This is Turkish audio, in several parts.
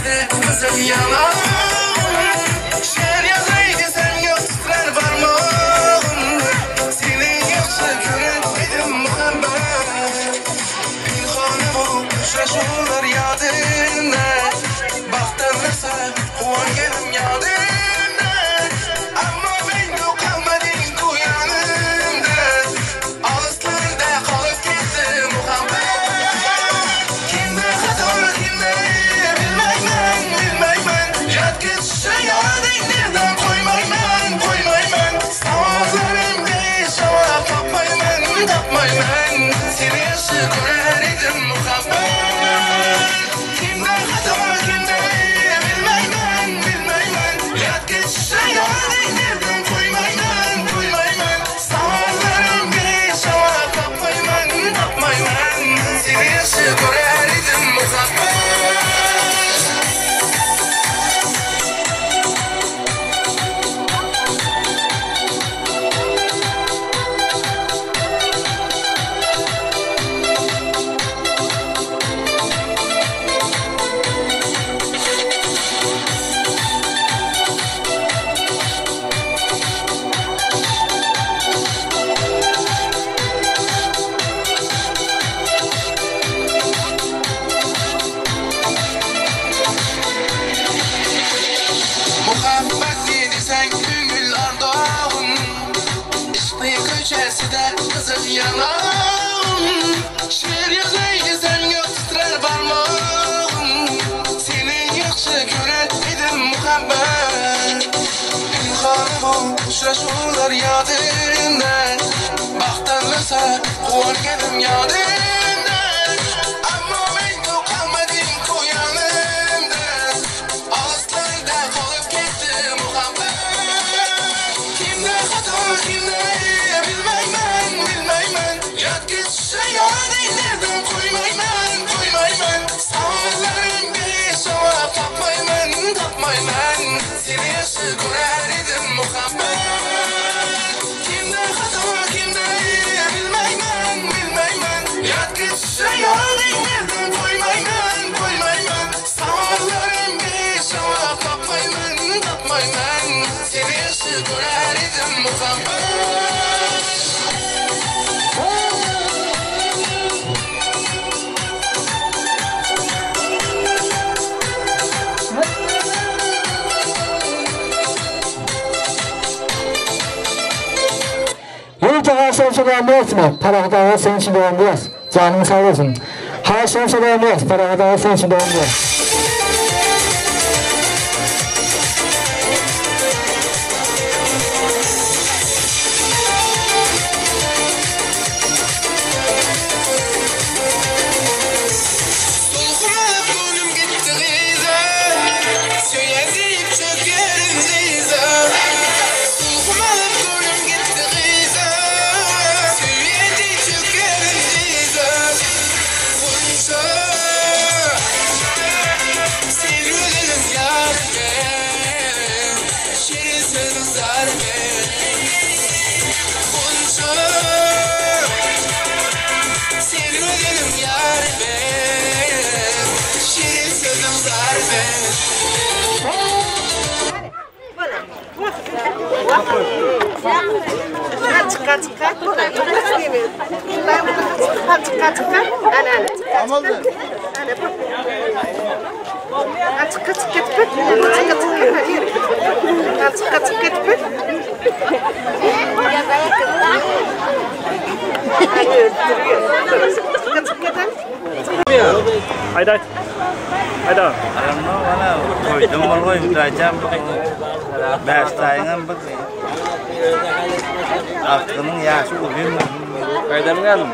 de kızıl yalan. Şer yazaydı sen yok titrer parmağım. Seni yoksa göremedim muhabbet. Pinhanı bu uçraşurlar yadında. Baktırırsa kuvan gelim yadında. Ama ben yok kalmadın ku yanımda. Ağızlarında kalıp gitti muhabbet. Kimde hata kimde bilmeymen. Yat git şey nereden koymayman. Sağlarımda şava tapmayman. Seni yaşı görer idim muhabbet. Kimde hata kimde bilmeymen. Yat git şey nereden koymayman. Sağlarımda şava tapmayman. Seni yaşı görer idim muhabbet. Muhabbet dedi sen gönül ardağım. İşte köşesi de kızıl yalan. Şiir yazaydı sen yok titrer parmağım. Seni yakşı görer idim muhabbet. Pinhanı bu uçraşurlar yadında. Baktırırsa kuvan gelim yadında. Ama ben yok kalmadım ku yanımda. Ağızlarında kalıp gitti muhabbet. Kimde hata kimde bilmeymen. Yat git şey nereden koymayman. Sağlarım bir şava tapmayman. Seni yaşı görer idim muhabbet. Kimde hata kimde bilmeymen. Yat git şey nereden koymayman. Sağlarım bir şava tapmayman. Seni yaşı görer idim muhabbet. Yılca haşemşeden bırakma, parakadağı senin için doğum biraz. Canın sağ olsun. Haşemşeden bırak, parakadağı senin için doğum biraz. Haydi. Koydum olay uydayacağım. Bestayından bak. Aklının yaşı oluyor mu? Haydi geldim.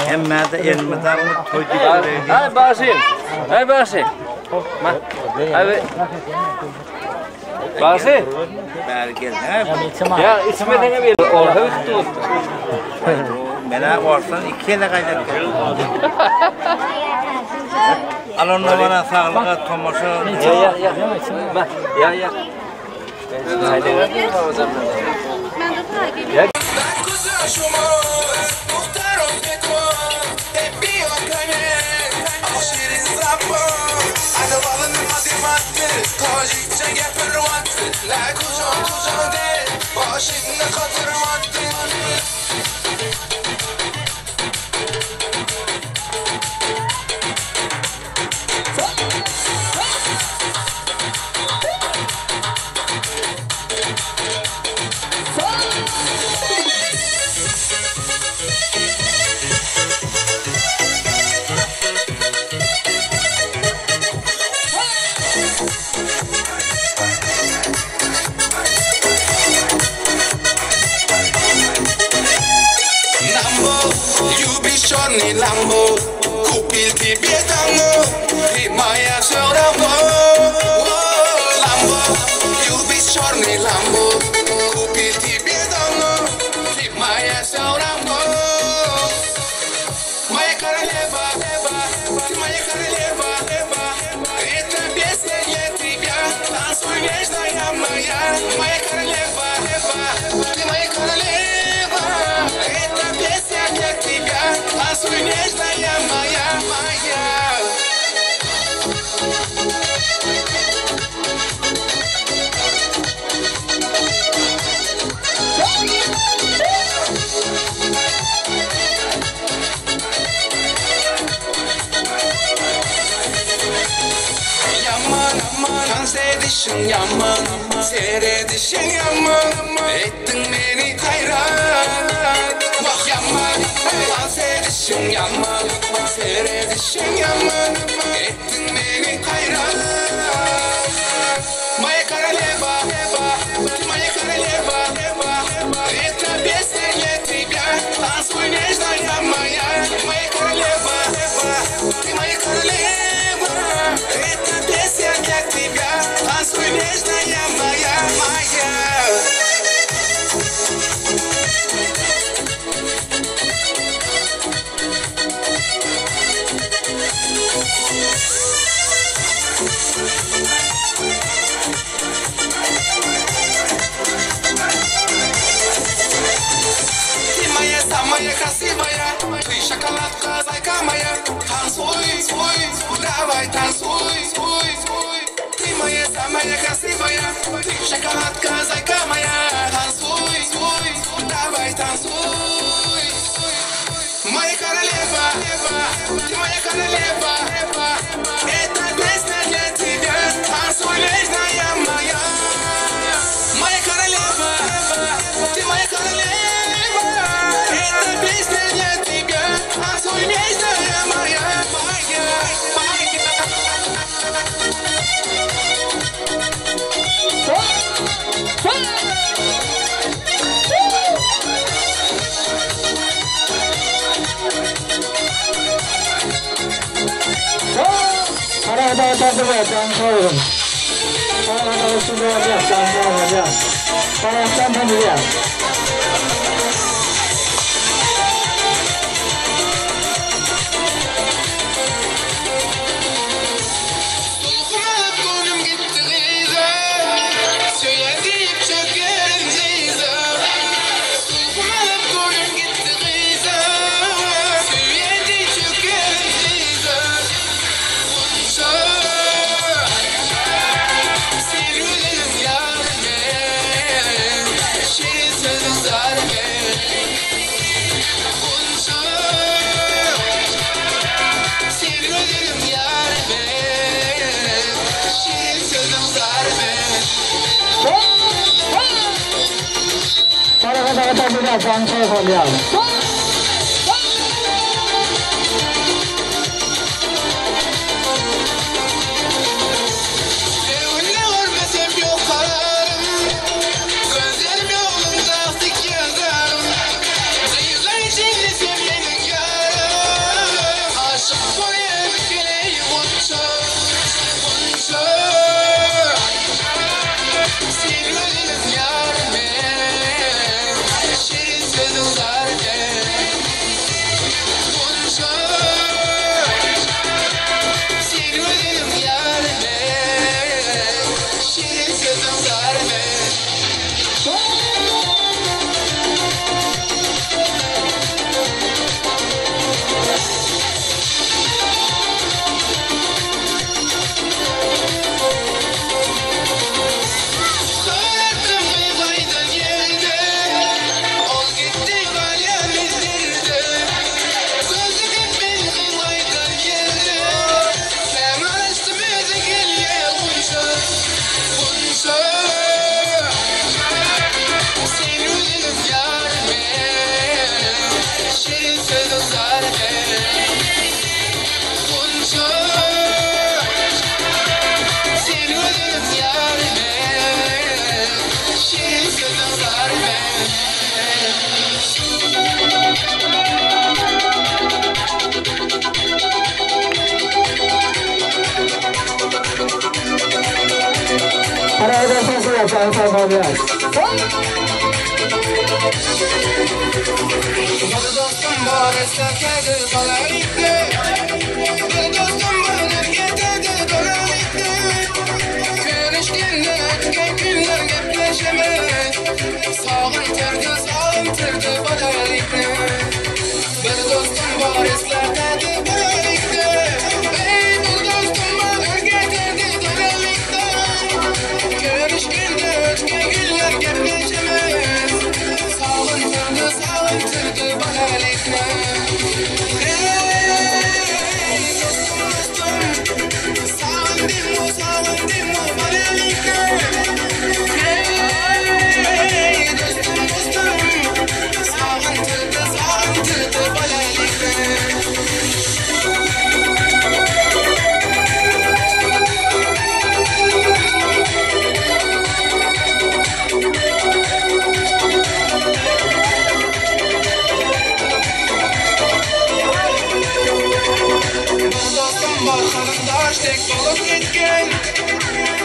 Hem de elmeden onu toyduk. Hay Basim. Hay Basim. Hay Basim. Bergel. Ya ismine bir orta tut. Bana orsan iki yere kaynak. Alonla bana sağlığa tomoşu. Ya. Haydi. Ya. I don't aytmattı, tojikcha gapirmattı, la kujon deb boshingni qotirmattı. Черный ламбо, купил тебе даму, ты моя все равно. Ламбо, любишь черный ламбо, купил тебе даму, ты моя все равно. Моя королева, ты моя королева, это песня для тебя, танцуй нежная моя королева, ты моя королева, это песня для тебя. Танцуй нежная моя. Yaman, sevdişin yaman, seyredişin yaman, ettin beni hayran. Vah yaman, sevdişin yaman, seyredişin yaman, ettin beni hayran. Моя королева, моя королева, это песня для тебя, танцуй нежная моя королева, ты моя королева, это песня для тебя, танцуй нежная моя. Самая красивая, ты шоколадка, зайка моя. Танцуй, давай танцуй. Ты моя самая красивая, ты шоколадка, зайка моя. Танцуй, давай танцуй. Моя королева, ты моя королева, это песня для тебя, танцуй нежная моя. Моя королева, ты моя королева. Песня для тебя, танцуй нежная моя. Parada takıma tanışalım. Parada usulüne tanışalım. Parada tanışalım. Para tanışalım. Sevgilim yar ben, şirin sözüm var ben. Parada sensin canım sağ olun. Dostum var esnafkaydı balalikli. Dostum bana getirdi donalikli. Görüşkünde ötken günler gepleşemez. Sağıntırdı balalikli. Bir dostum var esnafkaydı balalikli. Ey bir dostum bana getirdi donalikli. Görüşkünde ötken günler gepleşemez. Sağıntırdı balalikli. Hey dostum sağındım o balalikli. Hey dostum sağıntırdı balalikli. Dostum var kanımdaş tek bolup gitken.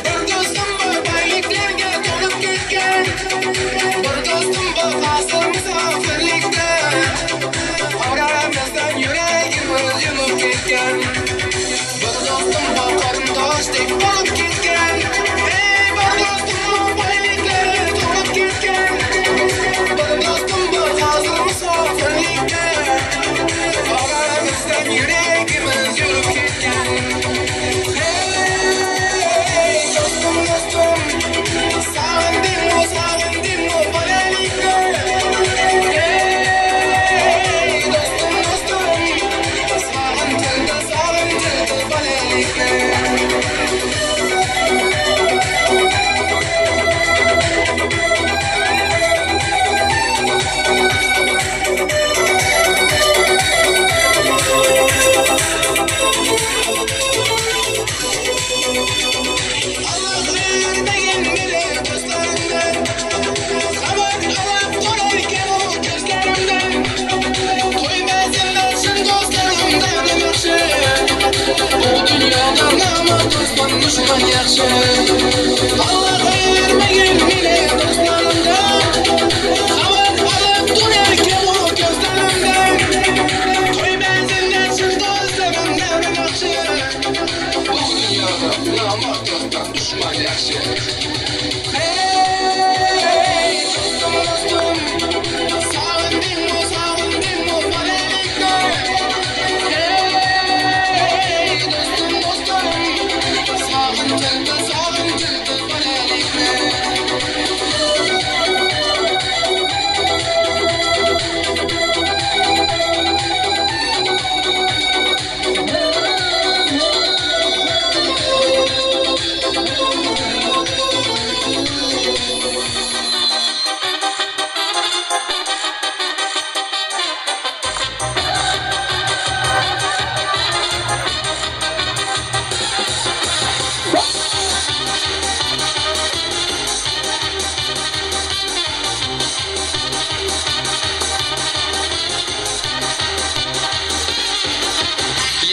Bir dostum var bayliklerge dolup gitken. Bir dostum var asıl misafirlikte. Aramızdan yüreğimiz yanıp gitken. Bir dostum var kanımdaş tek bolup gitken. Hey bir dostum var bayliklerge dolup gitken. Bir dostum var asıl misafirlikte. Aramızdan yüreğimiz yanıp gitken. Hey dostum sağındım o balalikli. Hey dostum sağıntırdı balalikli. Allah vermeyen bile dostlarımdan. Zaman alıp dururken o gözlerimden. Koymazlar şın dostlarımdan demişim. Bu dünyada namı dostum düşman yakşı. Allah vermeyen bile dostlarımdan. Zaman alıp dururken o gözlerimden. Koymazlar şın dostlarımdan demişim. Bu dünyada namı dostum düşman yakşı. Hey dostum sağındım o balalikli. Hey dostum sağıntırdı balalikli.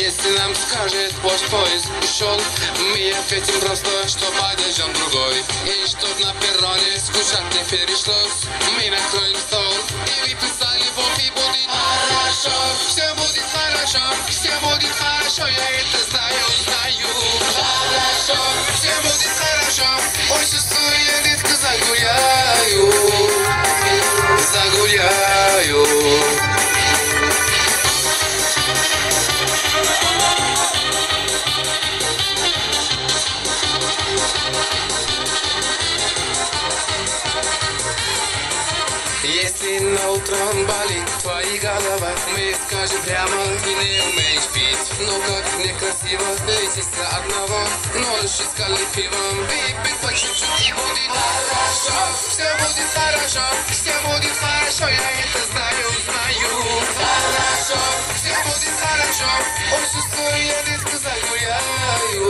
Если нам скажет ваш поезд ушел, мы ответим просто, что подождем другой. И чтоб на перроне скучать не пришлось, мы накроем стол и выписали вовк и будет хорошо. Все будет хорошо, все будет хорошо, я это знаю. Хорошо, все будет хорошо, ой, чувствую, я редко загуляю. Если на утром болит твоя голова, мы скажем прямо и не умеешь пить. Но как некрасиво встретиться одного, ночью с коллективом выпить по чуть-чуть и будет хорошо. Все будет хорошо, все будет хорошо, я это знаю. Хорошо, все будет хорошо, ой, чувствую, я редко загуляю.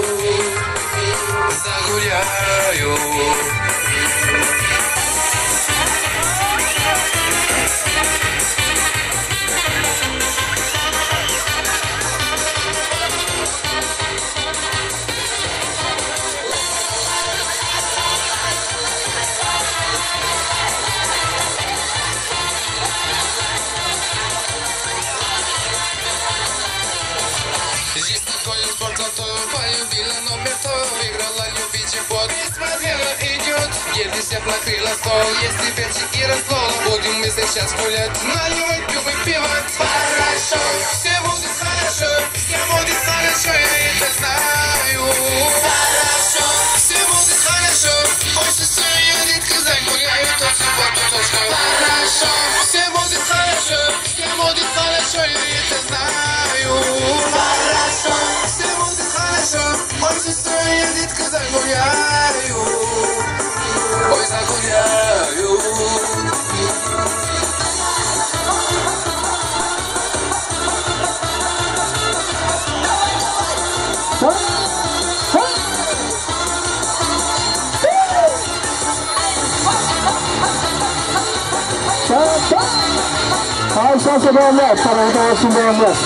Едешь накрыла стол, если печь и рассол. Будем мы сейчас гулять, наливать пиво и пивать. Хорошо, все будет хорошо, все будет хорошо, я это знаю. Хорошо, все будет хорошо, ой, сестра, я редко загуляю, то субботу точно. Хорошо, все будет хорошо, все будет хорошо, я это знаю. Хорошо, все будет хорошо, ой, сестра, я редко загуляю. Ой, загуляю. Şansı beğenmez, parada olsun beğenmez.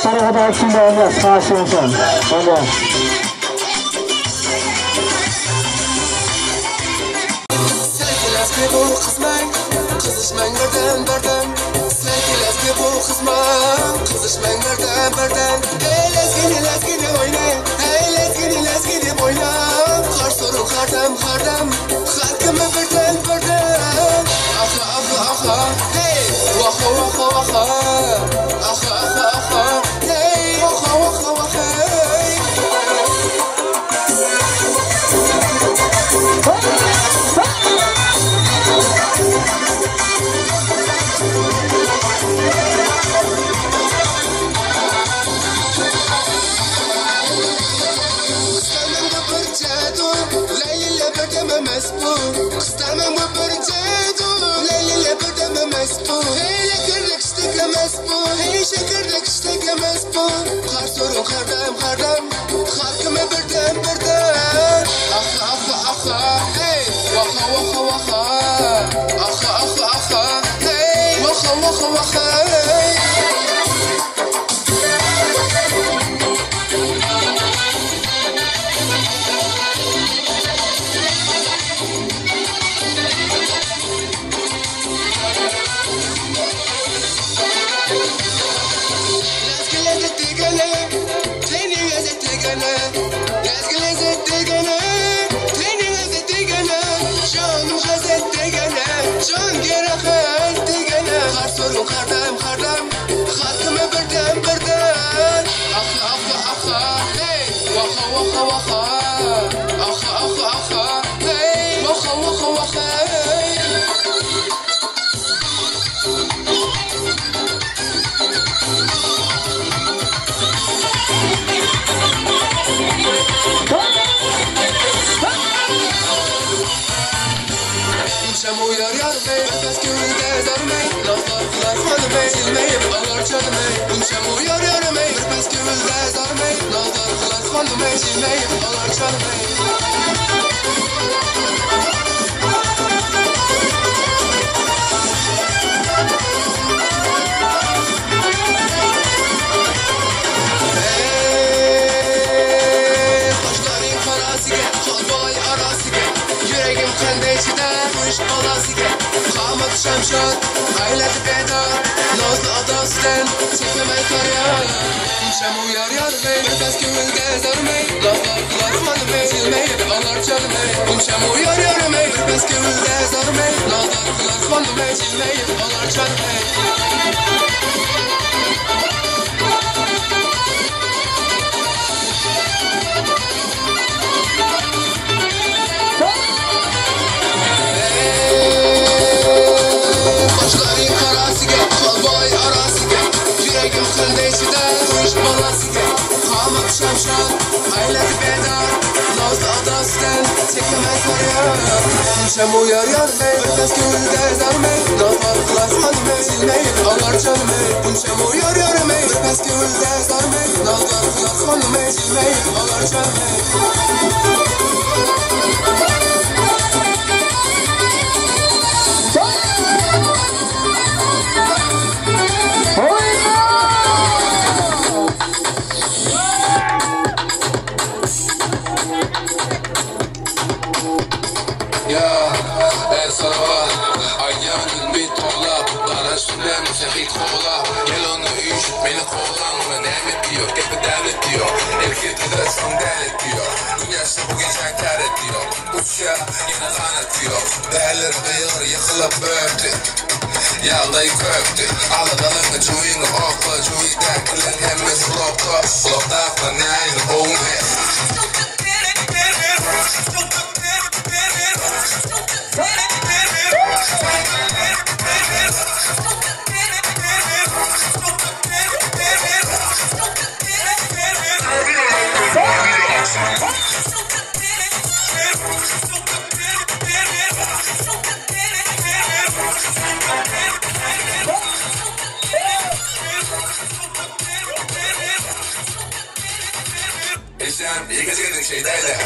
Parada olsun beğenmez, karşı insan. Öyle. Sevgiler bu kızman, kızışman birden. Sevgiler bu kızman, kızışman birden. Lezgini oyna, lezgini oyna. Kar sorun kardam, harkımı birden. Aha, hey, waha. Aha, hey, waha, hey. Şekerlik işteklemez bu. Kar sorun kardam, harkımı birden. Aha, hey, waha. Aha, hey, waha, hey. Can geri gene. Kar sorun kardam, harkımı birden. Aha, hey, waha. Aha, hey, waha, hey. Şamu yar bey, nefes gönülde zarmey. Laflar kılar hanımey, silmeyip ağlar çalmey. Şamu yar bey, nefes gönülde zarmey. Laflar kılar hanımey, silmeyip ağlar çalmey. Başların karasıge, kalbay arasıge. Yüreğim kendeyçide, bu iş balasıge. Kamat şamşat, aileti bedar. Nazlı adasıdan, çekmemey karyar. Şamu yar bey, nefes gönülde zarmey. Laflar kılar hanımey, silmeyip ağlar çalmey. Şamu yar bey, nefes gönülde zarmey. Laflar kılar hanımey, silmeyip ağlar çalmey. Başların karasıge, kalbay arasıge. Yüreğim kendeyçide, bu iş balasıge. Kamat şamşat, aileti bedar. Nazlı adasıdan, çekemez karyar. Şamu yar bey, nefes gönülde zarmey. Laflar kılar hanımey, silmeyip ağlar çalmey. Şamu yar bey, nefes gönülde zarmey. Nazlar kılar hanımey, silmeyip ağlar çalmey. Sefit kola, yelonu üç, beni kolanma nemet diyor, kepe devlet diyor. Erkek edersin devlet diyor, bu yaşta bugün sen kar ediyor. g'ayyor yiqilib bo'pti yog'day ko'pti Aladalarga joyingni oqla joyidagilar hammasi quloqda aqlanayni bo'lmaydi Sen iyi geceler şeylerle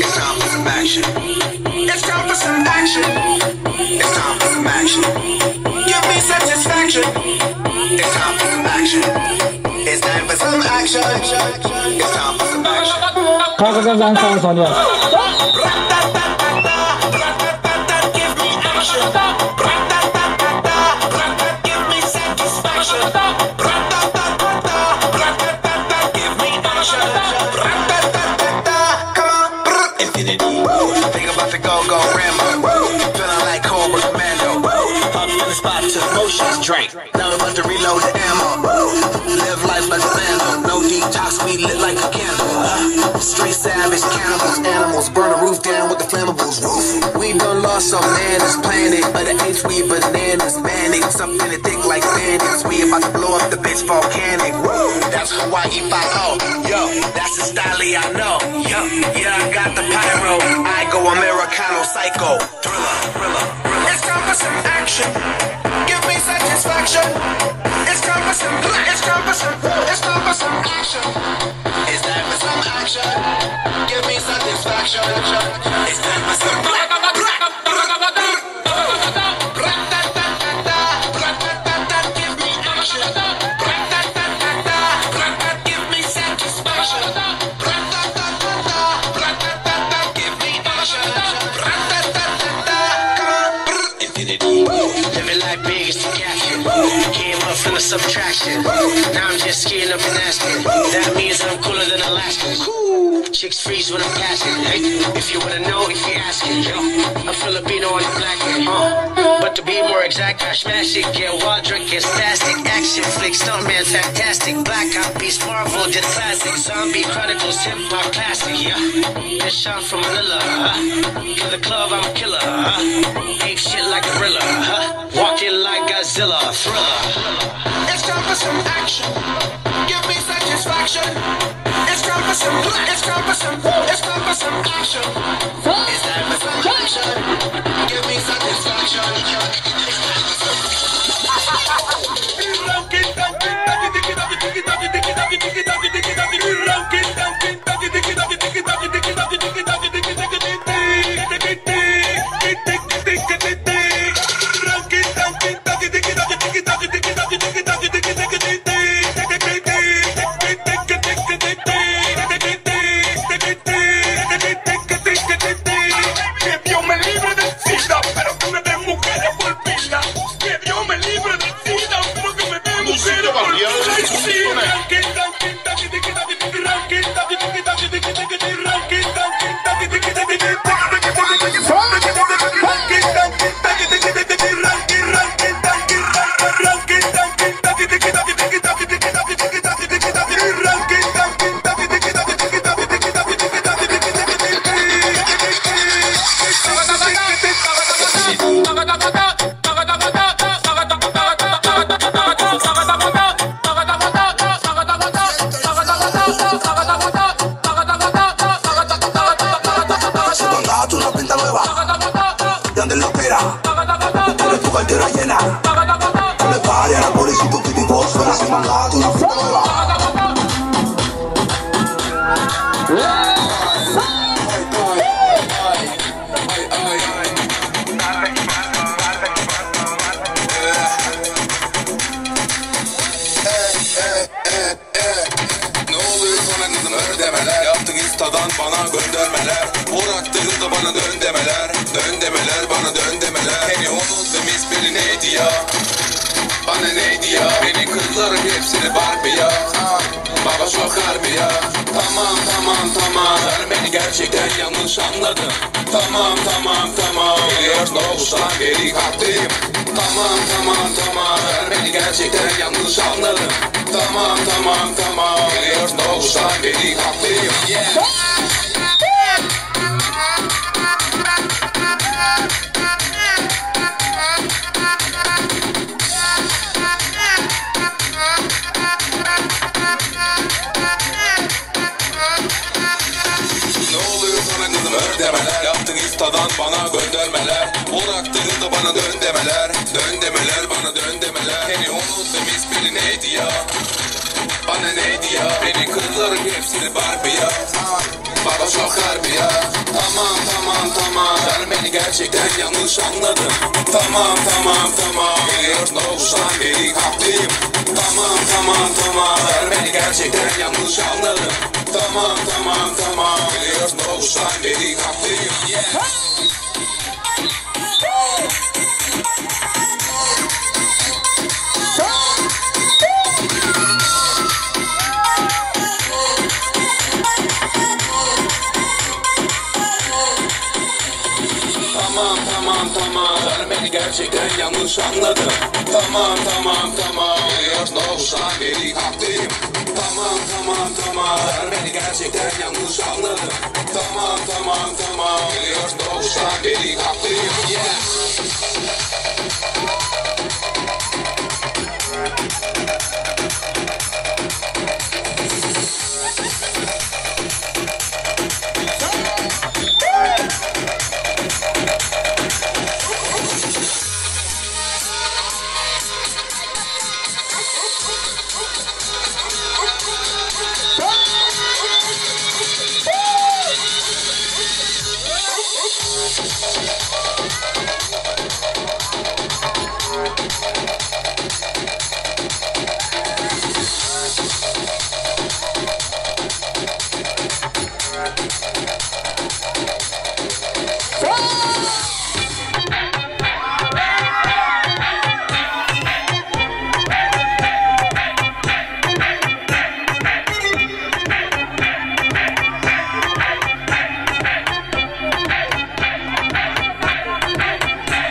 It's time for some action. It's time for some action. It's time for some action. Give me satisfaction. It's time for some action. It's time for some action. It's time for some action. Kazan Zankal Sonia. Give me action. Give me satisfaction. Give me action. Infinity. Think about the go-go Rambo. Feeling like Cobra Commando. Up in the spot to motions drink. Now I'm about to reload the ammo. Live life like a vandal. No detox, we lit like a candle. Straight savage cannibals, animals. Burn the roof down with the flammables. We done lost some man this planet. But the H we bananas, manics. Up in the thick like bandits. We about to blow up the bitch volcanic. That's Hawaii 5-0. Yo, that's the style I know. Yo, yeah, I got the pyro. I go Americano psycho. Thriller. It's time for some action. Give me satisfaction. It's time for some action. It's time for some action. Give me satisfaction. It's time for some Give me action. Give me satisfaction. Infinity. Living like big is the caption. Came up from the subtraction. Now I'm just skiing up and asking. That means I'm cooler than Alaska. Chicks freeze when I'm passing. Hey, if you wanna know, if you're asking, yo, I'm Filipino on the black man. But to be more exact, I smash it. Get wild, drink, it's plastic. Action flick, stuntman, fantastic. Black Hot Beast, Marvel, did classic. Zombie Chronicles, hip hop classic. Yeah, this shot from Manila. In the club, I'm a killer. Ape shit like a gorilla. Walking like Godzilla. Thriller. It's time for some action. Give me satisfaction. It's time for some action. It's time for some action. Give me satisfaction. It's time for some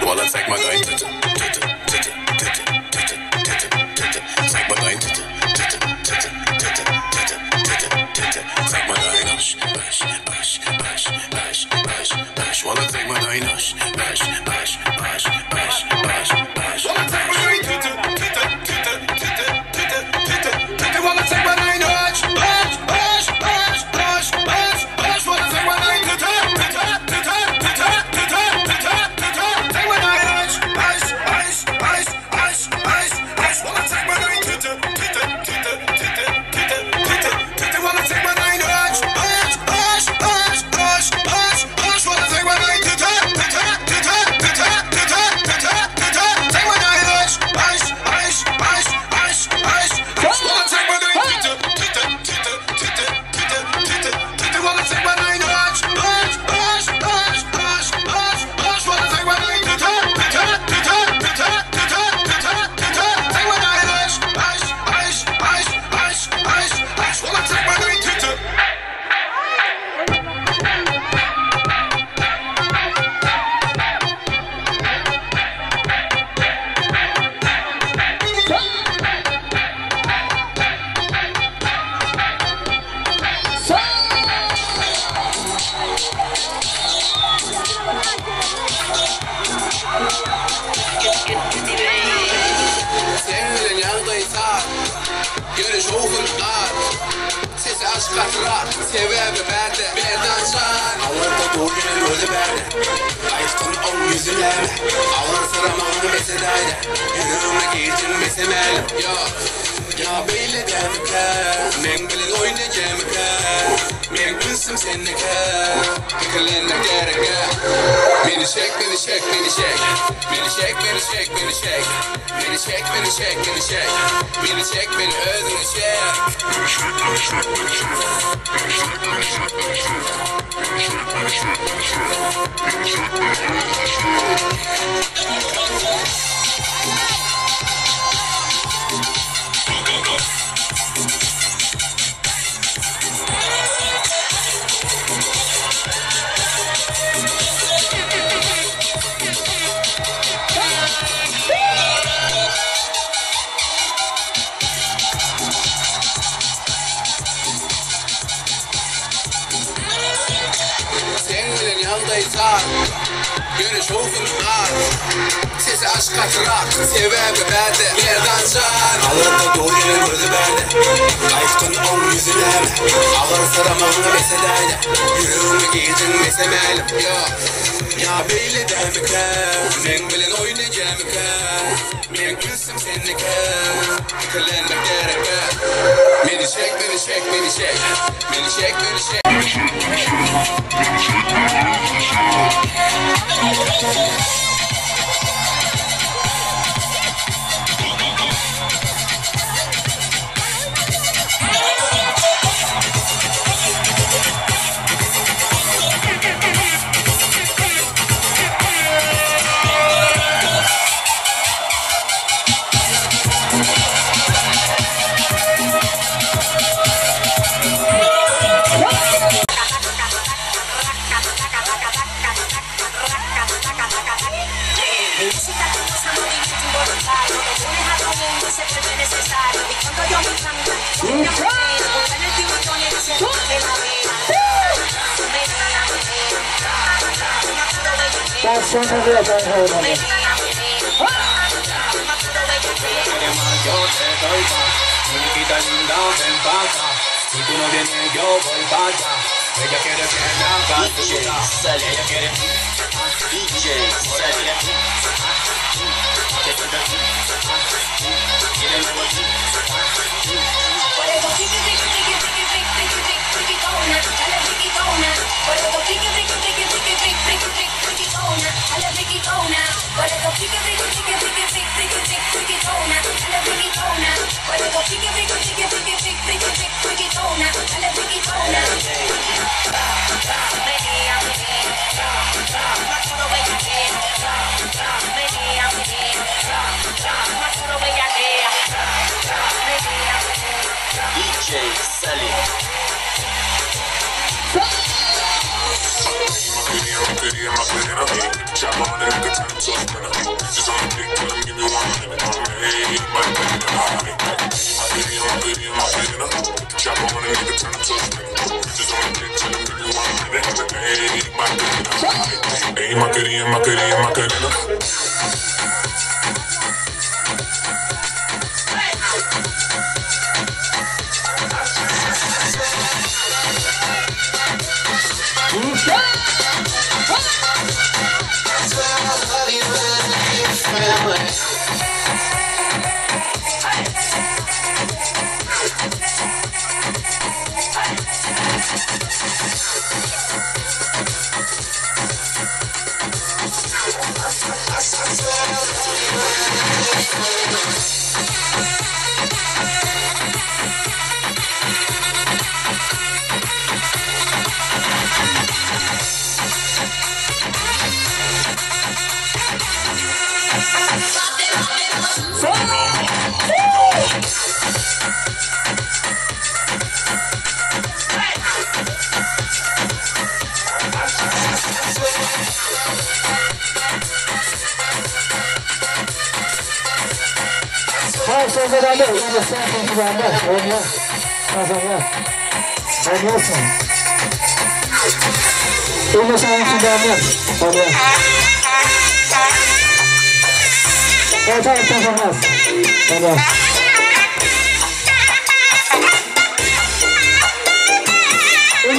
Wanna take my nine to Görüş oğun ar Sesi aşk hatıra Sebebi bende Berdan çar Ağırda doğuyor gözü bende Ayıftın o yüzülerle Ağır sıramağını mesedayla Yüreğime girdin mesemelim Ya beyle demike Men bilin oynayacağım Men bilsim sennike Fikirlenler gereke Beni çek, beni çek, beni çek Beni çek, beni çek, beni çek Beni çek, beni çek, beni çek Beni çek, beni özünü çek Beni çek, beni çek, beni çek Beni çek, beni çek, beni çek Beni çek, beni çek, beni çek Beni çek, beni özünü çek Görüş oğun ar Sesi aşk hatıra Sebebi bende Yerden çar Ağırda doğuyor gözü bende Ayıftın on yüzülerle Ağır sıramağını mesedayla Yüreğime girdin mesemelim Ya beyle demike Men bilin oynayacağım Men bilsim sennike Fikirlenmek gereke Beni çek, beni çek, beni çek Beni çek, beni çek Si tú no vienes yo voy para allá. Ella quiere que me haga tuya. Ella quiere DJ Sally. DJ Sally.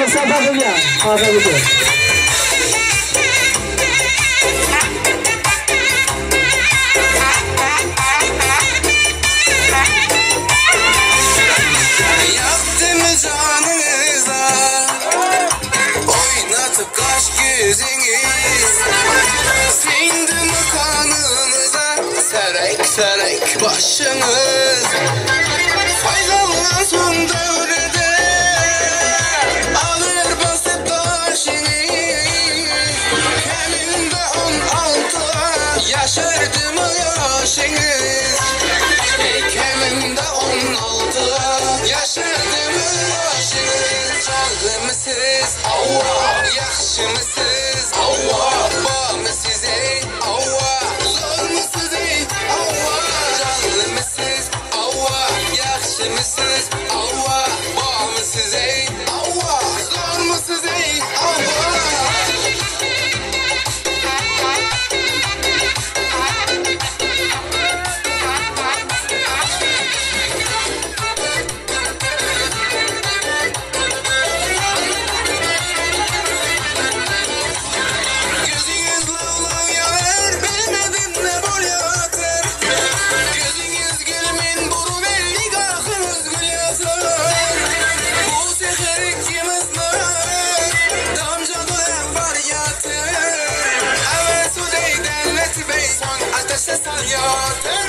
Aslan takılıyor. Ağda gidiyor. Yaktım canınıza, oynatıp kaş gözünüz, sindim kanınıza, serek serek başınız. Faydalan son devrede, alır basıp taşını, keminde 16 yaşardı mı yaşınız? Keminde 16 yaşardı mı yaşınız? Canlı mısınız? Avva! Yaxşı mısınız? Avva! Var mı size? Avva! Zor mu size? Avva! Canlı mısınız? Avva! Yaxşı mısınız? Avva! Var mı size? Avva! Zor mu size? Avva! Gözünüz lavlav yaver, bilmedin ne bol yatır. Gözünüz gülmin burun el, nikahınız gül yatır. Bu sefer ikimizle damca doyan var yatır. Evet Sudey devlet bey, son ateşe sar yatır.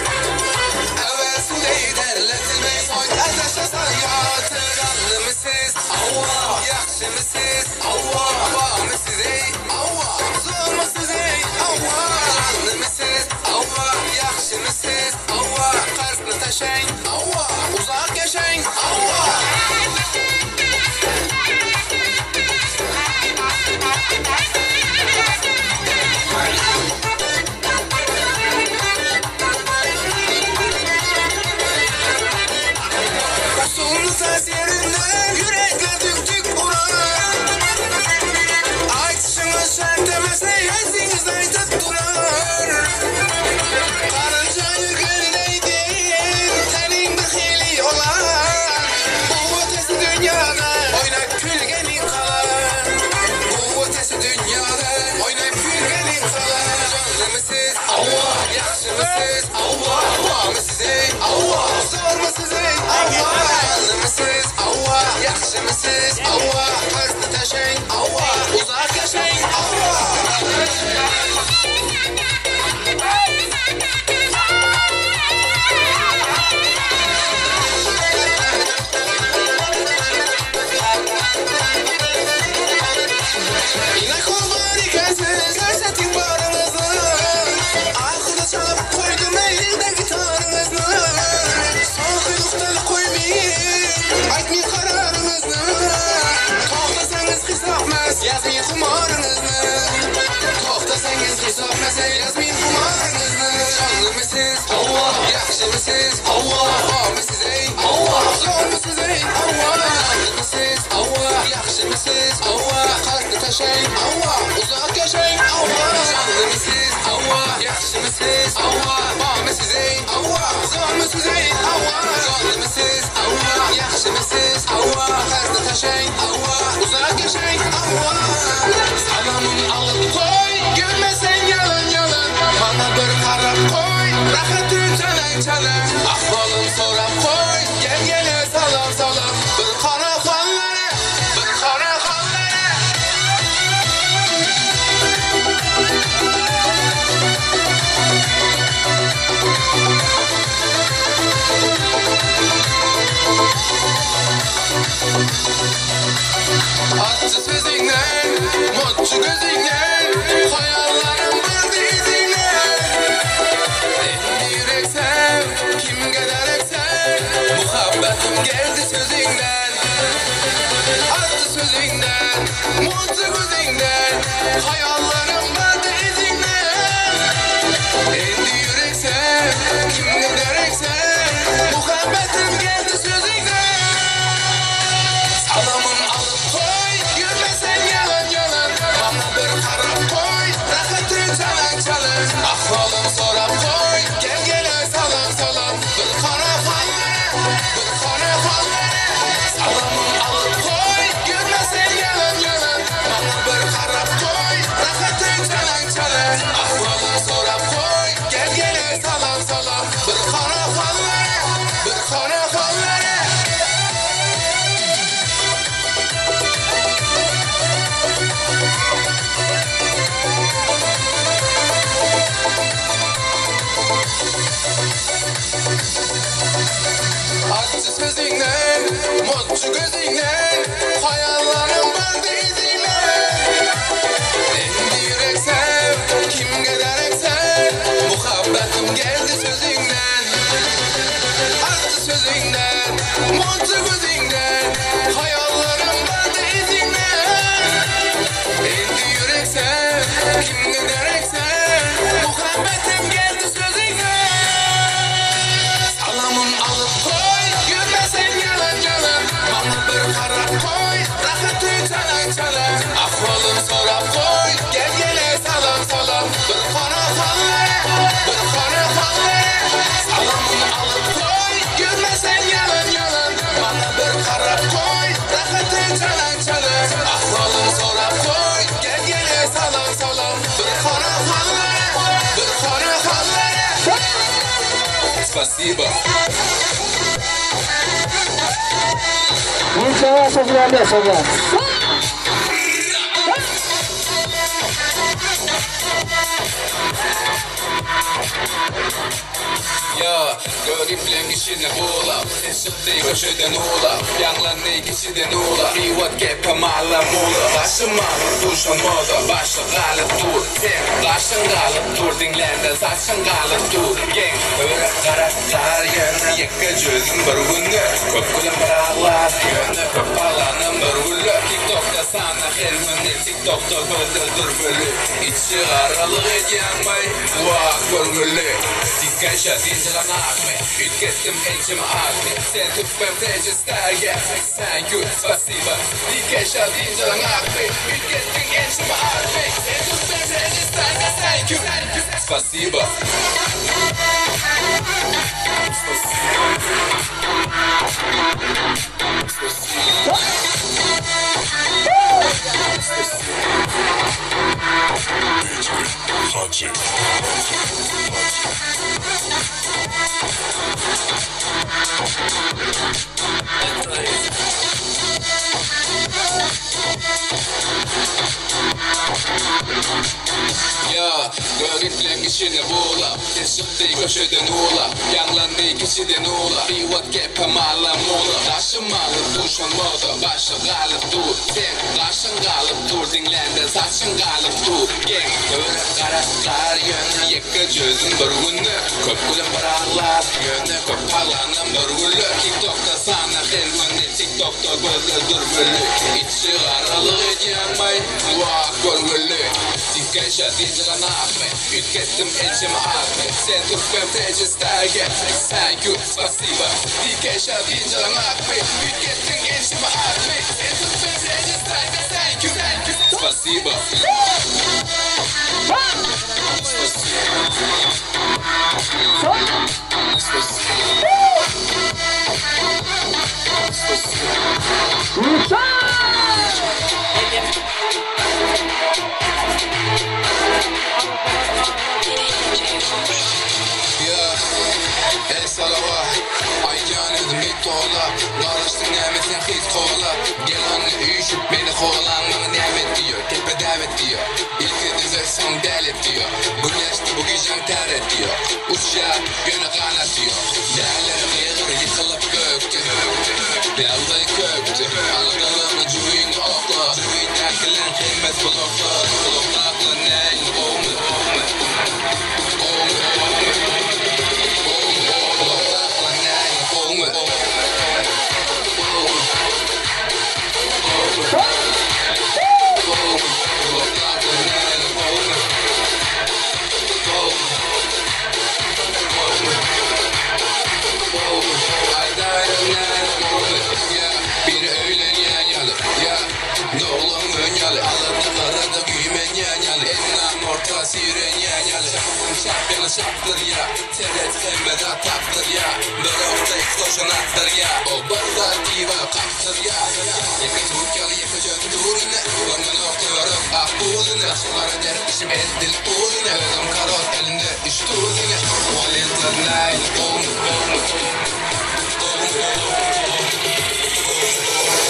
Evet Sudey devlet bey, son ateşe sar yatır. Canlı mısınız? Avva! Yaxşı mısınız? Avva! Var mı size? Avva! Zor mu size? Avva! Canlı mısınız? Avva! Yaxşı mısınız? Avva! Qarsını taşıyın. Avva! Uzaq yaşayın. Avva! Usullu ses yerinden yürekler tük vurar. Açışınız şart demese hesiniz aytıp durar. Karınca yüküneydi, senin bir hili olan. Bu ötesi dünyada oynak külgenin kalan. Bu ötesi dünyada oynak külgenin kalan. Canlı mısınız? Avva! Yaxşı mısınız? Avva! Var mı size? Avva! Zor mu size? Avva! Canlı mısınız? Avva! Yaxşı mısınız? Avva! Qarsını taşıyın. Avva! Uzaq yaşayın. Avva! Yine kolları ikensiniz, görsetin barınızı. Arkada çalıp koydum elinde gitarınızı. Soğukluqdan koymayın, aytmayın kararınızı. Toxtasanız hesapmaz, yazmayın kumarınızı. Toxtasanız hesapmaz, yazmayın kumarınızı. Canlı mısınız? Avva! Yaxşı mısınız? Avva! Var mı size? Avva! Zor mu size? Avva! Canlı mısınız? Avva! Yaxşı mısınız? Avva! Qarsını taşıyın. Avva! Uzaq yaşayın. Avva! Canlı mısınız? Avva! Yaxşı mısınız? Avva! Var mı size? Avva! Zor mu size? Avva! Canlı mısınız? Avva! Yaxşı mısınız? Avva! Qarsını taşıyın. Avva! Uzaq yaşayın. Avva! Salamını alıp koy, gülmesen yalan yalan. Bana bir qarab koy, rahatın çalan çalan. Ahvalım sorab koy, gel gele salam salam. Bir qara xonlara, bir qara xonlara. Attı sözünden, mutlu gözünden, hayallerim vardı izinden. Endi yüreksem, kim kadar eksem, muhabbetim geldi sözünden. Attı sözünden, mutlu gözünden, hayallerim vardı izinden. Endi yüreksem, kim kadar eksem, muhabbetim geldi sözünden. Salamın alıp koy, gülmesen yalan yalan. Bana bir qarab koy, rahatın çalan çalan. Ahvalım sorab koy, gel gele salam salam. Bir qara xonlara, bir qara xonlara. Salamın alıp koy, gülmesen yalan sözünden, mutlu gözünden, hayallerim vardı izinden. Endi yürek sev, kimge derek sev, muhabbetim geldi sözünden. Arttı sözünden, mutlu gözünden, hayallerim vardı izinden. Endi yürek sev, kimge derek sev, muhabbetim geldi sözünden. Salamın alıp koy, yürmesen yalan yalan, bana bir qarab koy, rahatı çalan çalan. Ahvalım sorab koy, gel gele salam salam, bir qara halle, bir qara halle. Salamın alıp koy, yürmesen yalan yalan, bana bir qarab koy, rahatı çalan çalan. Ahvalım sorab koy, gel gele salam salam, bir qara halle, bir qara halle. Спасибо. Yılçağa sözlerle sözler. Ya, gariplen kişini buğlap, eşitliği köşeden uğlap, yanlarını kişiden uğlap, rivat gepe mağla muğla, başım ağlı duşan moda, başı galıp dur, sen başın galıp dur, dinlende saçın galıp dur, gen, öyle karakter yönü, yekka gözüm bir günü, köp gülüm bir ağlar yönü, köp ağlanım bir gülü, TikTok'ta sana her günü, TikTok'ta gözüldür bölü, içi aralık edyanmay, vah görgülü, Dikkaşa dincilan akme, ütkettim elçimi akme, sen tüpmem tecistlerge, sen gül, spasiba. Dikkaşa dincilan akme, ütkettim elçimi akme, sen tüpmem tecistlerge, sen gül, spasiba. Ya, gariplen kişini buğlap, eşitliği köşeden uğlap, yanlarını kişiden uğlap, rivat gepe mağla muğlap, taşım alıp duşan moda, başı galıp dur, sen başın galıp dur, dinlende saçın galıp dur, gen, öyle karakter yönü, yekka gözüm bir günü, köp gülüm bir ağlar yönü, köp ağlanım bir gülü, TikTok'ta sana her günü, TikTok'ta gözüldür bölü, içi aralık edyanmay, vah görgülü. Dikkaşa dincilan akme, ütkettim elçimi akme, sen tüpmem tecistlerge, sen gül, spasiba. Dikkaşa dincilan akme, ütkettim elçimi akme, sen tüpmem tecistlerge, sen gül, spasiba. El salava, aycan edim it tola, narıştın nemetin hit kola, gelanlı uyuşup beni kovalan, bana nemet diyor, tepe davet diyor, ilk edize son delet diyor, bu yaşta bu gecen teret diyor, uçya gönü kanat diyor, değerlerim yığır yıkılıp göktü, devday köktü, algılığını cüyün okla, cüyün erkilen kıymet bulokla, bulokla neyin olmu, şaptır ya, teret kıymeda taktır ya, bir hafta ekstoşan attır ya, o barda diva kaptır ya, yaka Türkiyalı yaka jöndurine, görmen oktuyorum ah buğdine, sulara derkişim el dil buğdine, özüm karot elinde iş tuğdine, valentler nail olmu,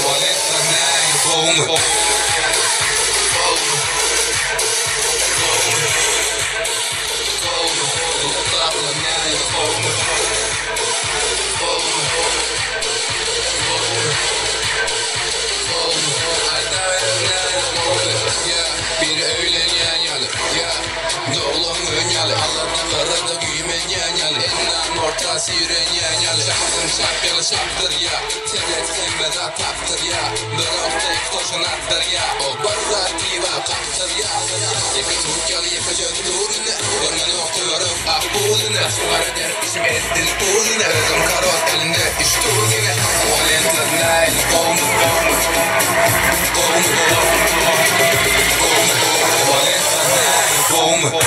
valentler nail olmu. Sirenya Şapatın şapyalı şaptır ya Terlet kemmede taptır ya Bir oftek toşunattır ya O barra diva kaptır ya Yeka tukyalı yeka jöndurine Görmeni okuyorum ahbuline Suvar eder işim ettin uline Özüm karot elinde iş turgine Valentin nail Gomu Valentin nail Gomu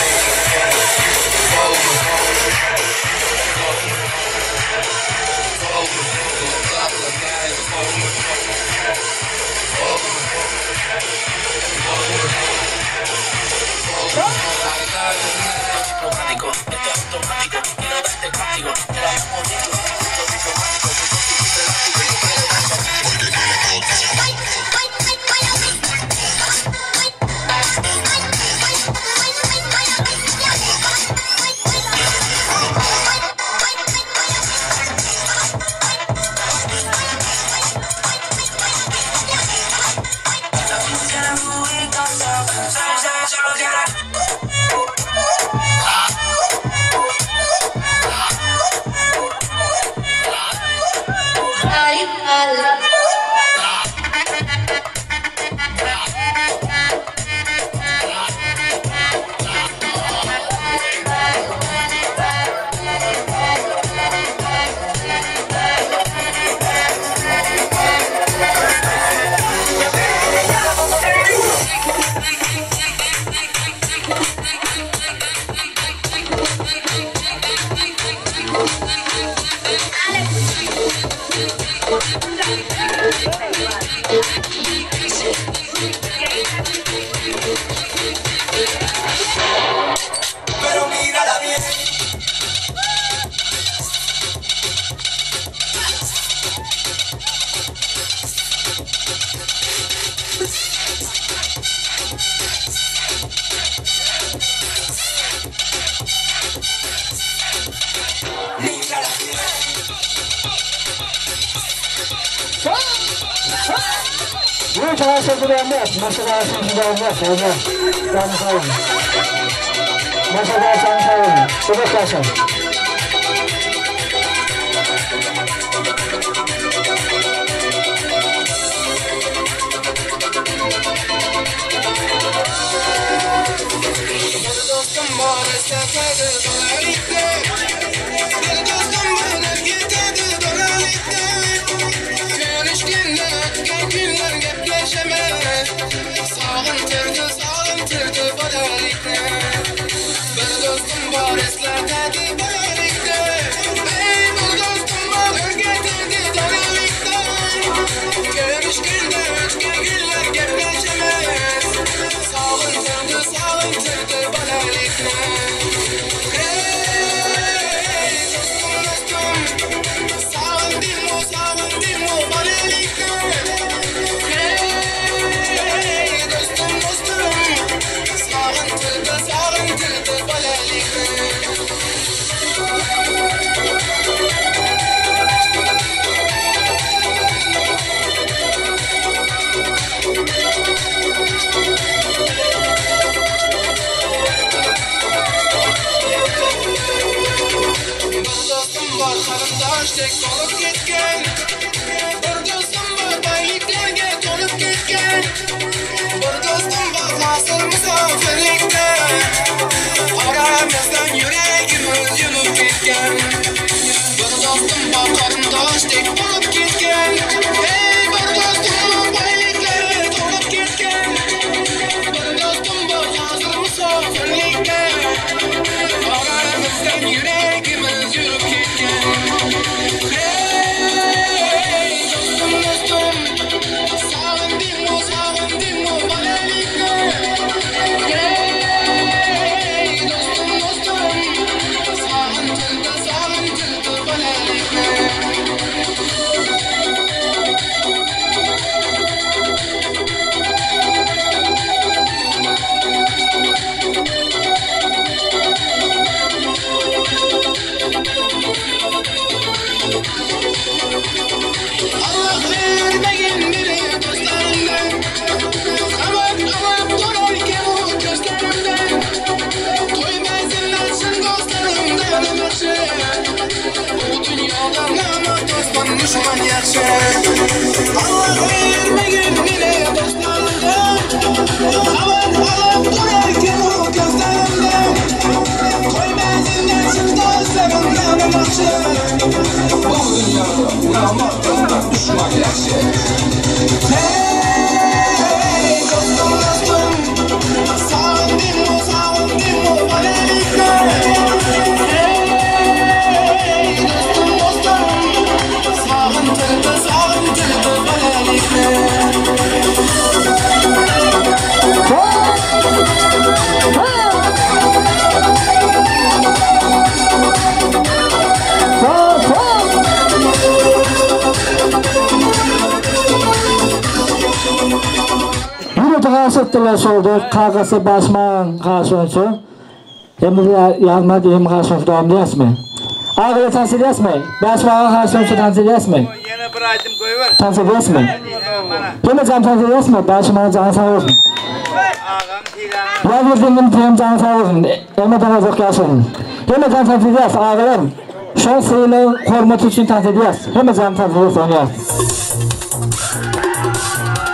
Pero mírala bien. Mírala bien. Bu çalışması beğenmez. Mesela şimdi beğenmez. Hocam. Ben sayın. Mesela sen sayın. Bu da kaçın. Dostum var esnafede dolarlikte Bir dostum bana gitedi dolarlikte Görüşkünde ötken günler gepleşemez Sağıntırdı dolarlikte Bir dostum var esnafede dolarlikte Ey bu dostum bana gitedi dolarlikte Görüşkünde ötken günler gepleşemez Sağıntırdı dolarlikte Qarindoshtek bo'lib ketgan Bir do'stim bor boyliklarga to'lib ketgan Bir do'stim bor hozir musofirlikda Oramizdan yuragimiz yulib ketgan Bir do'stim bor qarindoshdek bo'lib ketgan Ey bir do'stim bor boyliklarga to'lib ketgan Bir do'stim bor hozir musofirlikda Oramizdan yuragimiz yulib ketgan Sağındın mı balalikle dostdan düşman yaxshi Allah vermegin mene dostlardan Aman alam durarken o gözlerimden Koymazinden çıktı sevimlerim akşı Bu dünyada namat dostdan düşman yaxshi Hey dostum dostum Sağındım o balelikler Hey dostum dostum Sağıntırdı balelikler Karşıttılar oldu. Kavgası başman karşısı. Hem yanma diyeyim karşısı doğumluyuz mu? Ağırlı tansiyeliyiz mi? Başman karşısı tansiyeliyiz mi? Yine bir aydım koyuver. Tansiyeliyiz mi? Yine can tansiyeliyiz mi? Başman canı sağ olsun. Yalnız dindim tüm canı sağ olsun. Eme bana çok yaşadın. Yine can tansiyeliyiz ağırlarım. Şu sıyla hürmet için tansiyeliyiz. Yine can tansiyeliyiz oynuyoruz.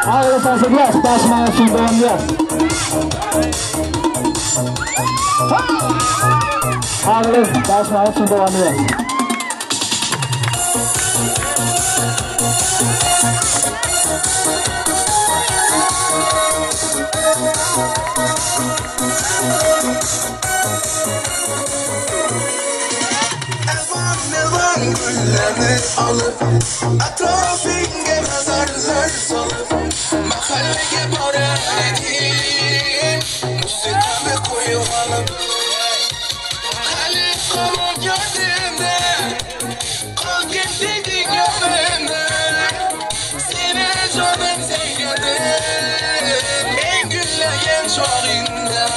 Ağırlı tansiyeliyiz. Başman için doğumluyuz. Ağırlı başman için doğumluyuz. Elvan güllerini alıp Atrafınge mezarlar salıp Mahallege barar edin Musikamı koyu alıp Halit konu gördüğümde Kol getirdi gömümde Seni canım sevdim En gülleyen çağında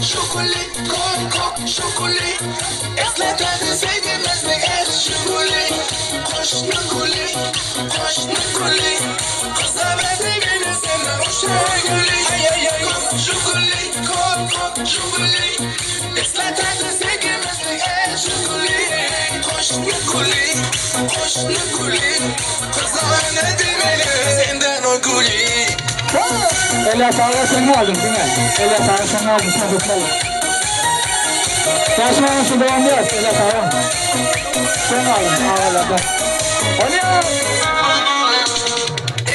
Şokoli, kok, şokoli Esletmedi sevgimizle et şokoli Koşna kuli Kıza verdi beni senden o şokoli Kok, şokoli, kok, şokoli Esletmedi sevgimizle et şokoli Koşna kuli Kıza verdi beni senden o kuli Ela sağa sen aldın değil mi? Ela sağa sen aldın sen tutalım. Başmanın şu doğumluyuz. Ela sağa. Sen aldın ağırlarda. O ne?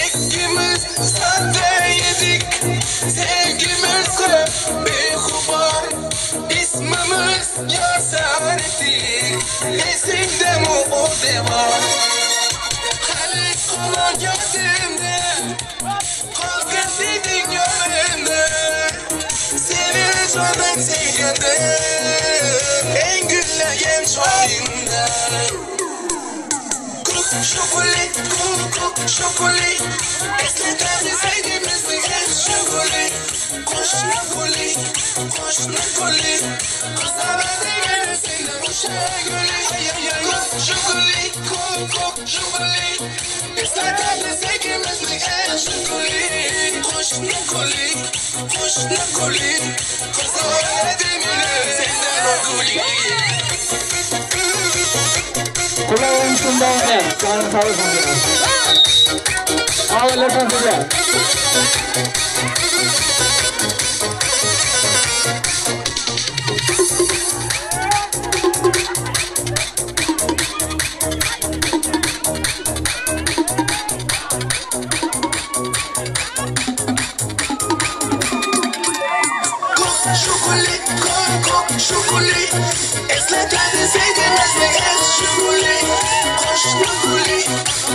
İkimiz sade yedik. Sevgimiz hep behubar. İsmimiz yasarettik. Esinde mu o devar. Halit kula gördüğümde Kalkasıydın gönlümde Seni canım sevdim En gülleyen çağında Kok şokoli Esletmedi sevgimizi en şokoli Koşna kuli Kıza verdi beni senden bu şokoli Kok şokoli Esletmedi sevgimizi en şokoli Koşna kuli Kıza verdi beni senden o kuli Kulağın üstünden ne? Canı sağ olsun. Ağırlı tansiyeliyiz. Şokoli Esletmedi sevgimizle en şokoli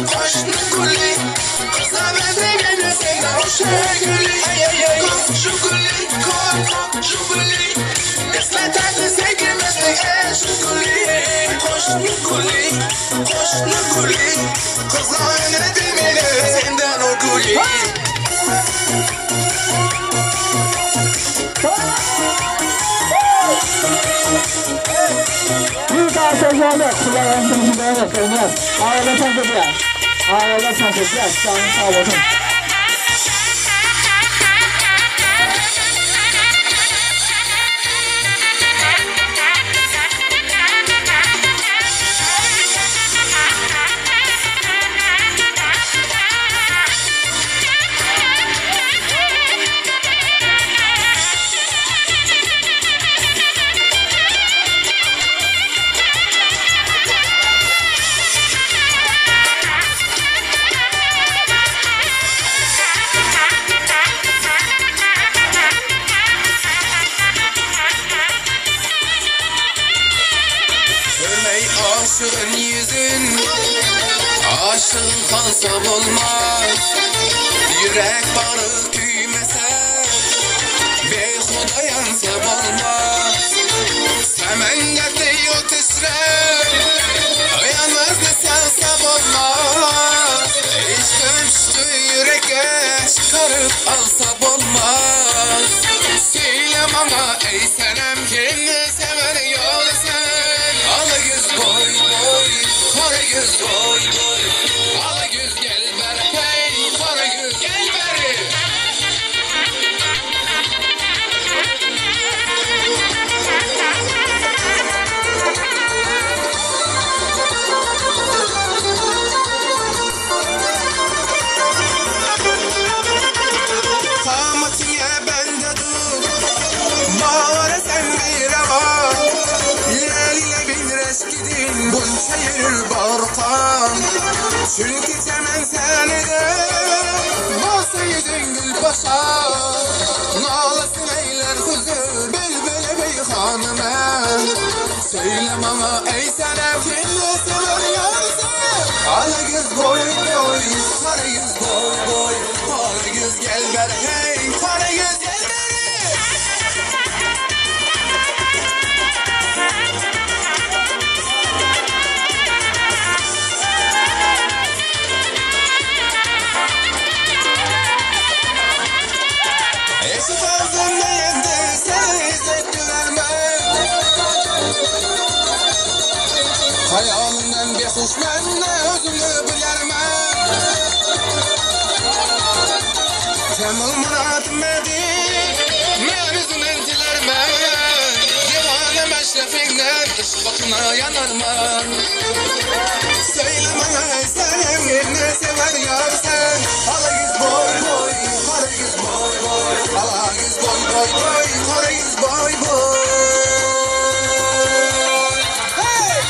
Koşna kuli Kıza verdi beni senden o şokoli Şokoli Esletmedi sevgimizle en şokoli Koşna kuli Kıza verdi beni senden o kuli Bir daha sözlerle kulağın üstünden ne? Oynuyoruz. Ağırlı tansiyeliyiz. Canı sağ olsun. gülsün yüzün aşığın kalsa olmaz yürek bağı tüymese behuda yansa olmaz semende diyor tesrer yalnız salsa olmaz işte düştü yüreğe çıkarıp alsa olmaz söyle bana ey senem kendini sever yol sen ala göz boy boy kara göz boy boy ala göz gel ver hey kara göz gel ver Tamatiye bende dur Bağıra sen bir hava Leyliyle bir eskidin Bunca yürür bağırtan Çünkü temen seni de Basa yüzün gül başa Nalasın eyler huzur Bülbülü bey hanıma Söyle bana ey senem Kimle sever yarısı Ala göz boy boy Kara göz boy boy Kara göz gel ver hey Kara göz gel ver Eşit ağzımda yedi seni izlettilerme Hayalimden bir kuş benimle özümü bilerme Temel muradım edin Men üzümün dilerme Divane meşrefinden ışıkına yanarman Söyle bana isterim yerine sever yar sen Ala yüz boy boy Kara yüz boy boy Ala yüz boy boy boy Kara yüz boy boy Hey!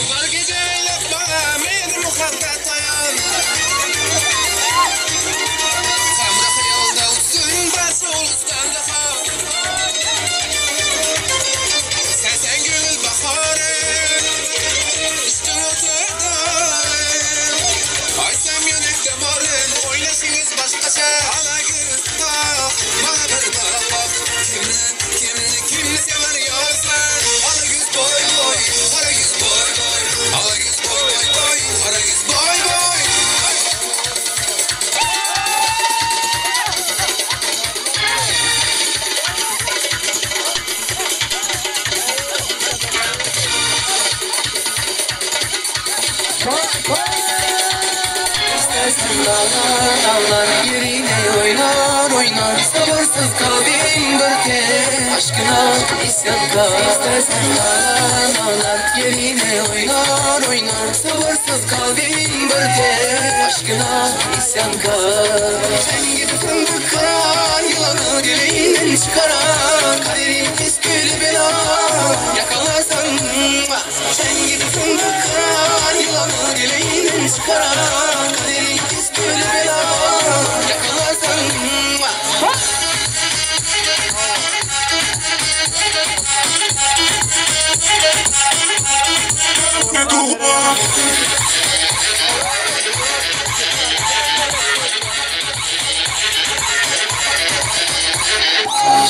Var geceyle bana bir muhabbet ayan Samra hayalda uçsun başı ulustan daha Sesen gül baharı üstün oturdan Aysam yönekte varın oynasınız başkaça Ala gül bak bana bir bak Kimle sever yarsan Ala yüz boy boy Kara yüz boy boy Ala yüz boy boy boy Kara yüz boy boy İstersen dağlar yerine oynar oynar Sabırsız kalbim bırke aşkına isyankar İstersen dağlar yerine oynar oynar Sabırsız kalbim bırke aşkına isyankar Sen gibi fındık karan yılanı dileğinden çıkaran Kaderin püskülü bela yakalarsan Sen gibi fındık karan yılanı dileğinden çıkaran Kaderin püskülü bela yakalarsan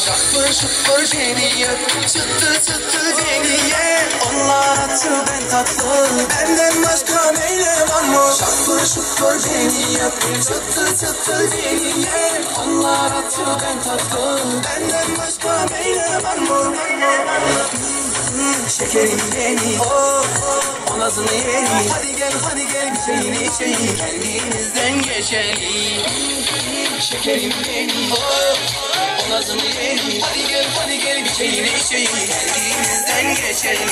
Şakır şakır ceniye Çıttı çıttı ceniye Onlar atı ben tatlı Benden başka neyle var mı? Şakır şakır ceniye Çıttı çıttı ceniye Onlar atı ben tatlı Benden başka neyle var mı? Şekerim yeni O nazını yeni Hadi gel bir şeyini içeyim Kendimizden geçelim Şekerim yeni O nazını yeni Hadi gel bir şeyini içeyim Kendimizden geçelim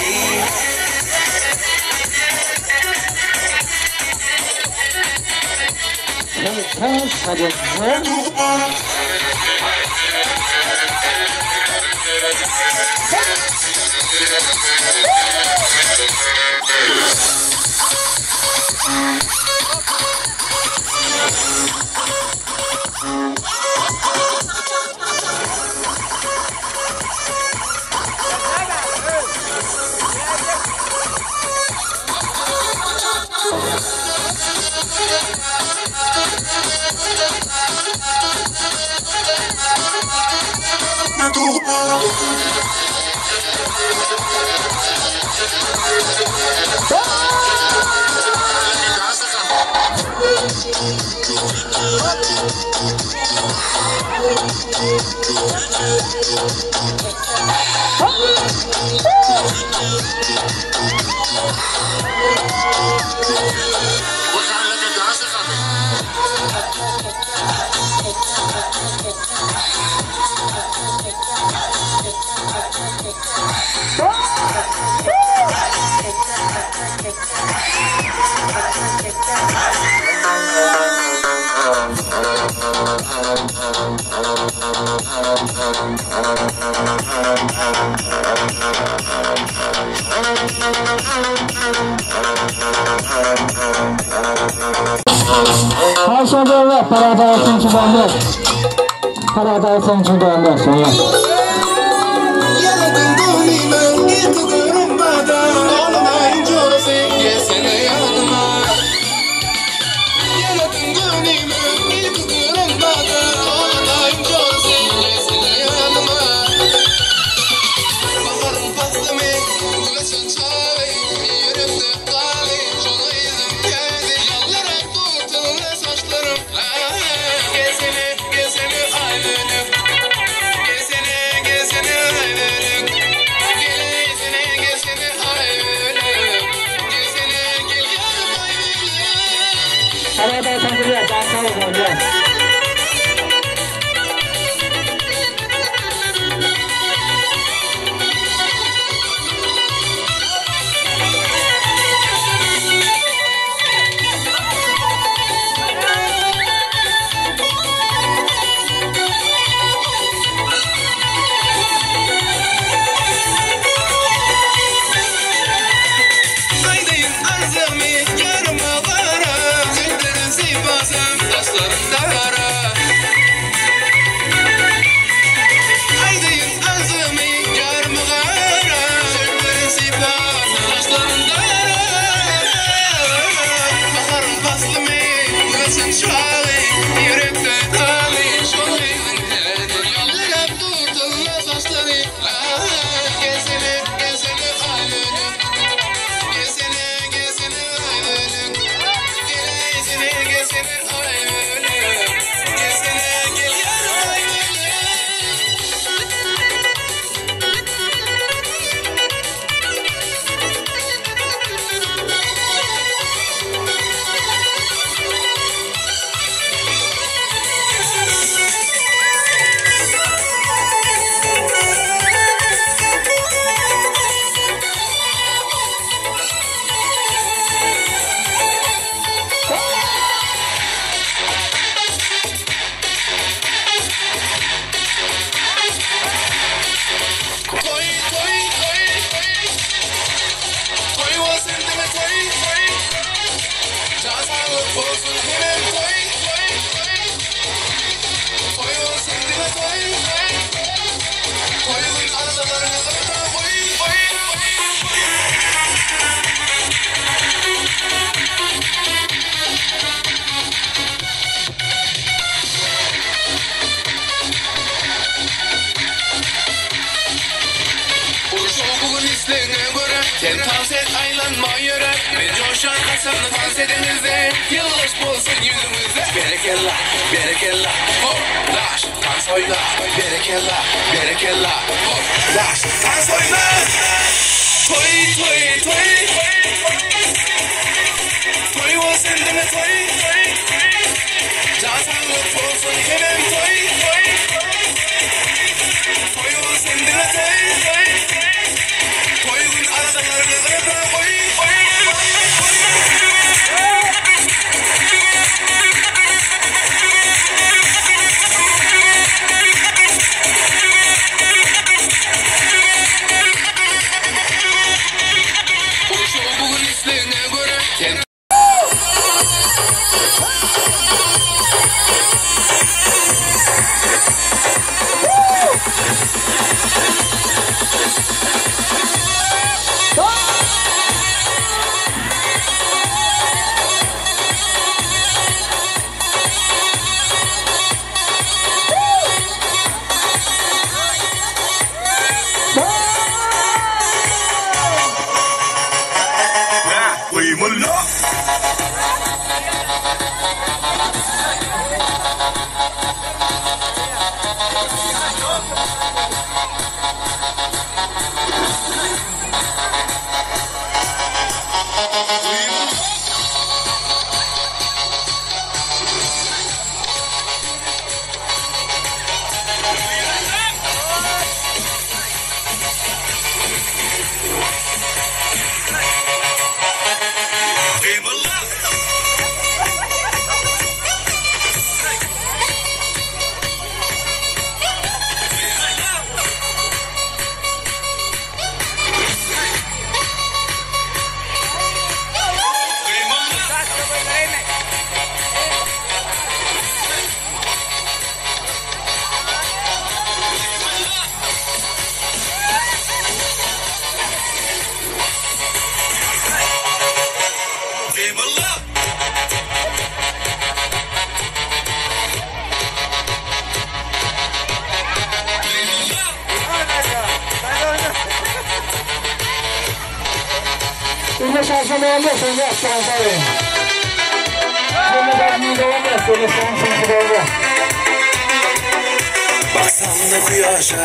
Baksamda kuyaşa,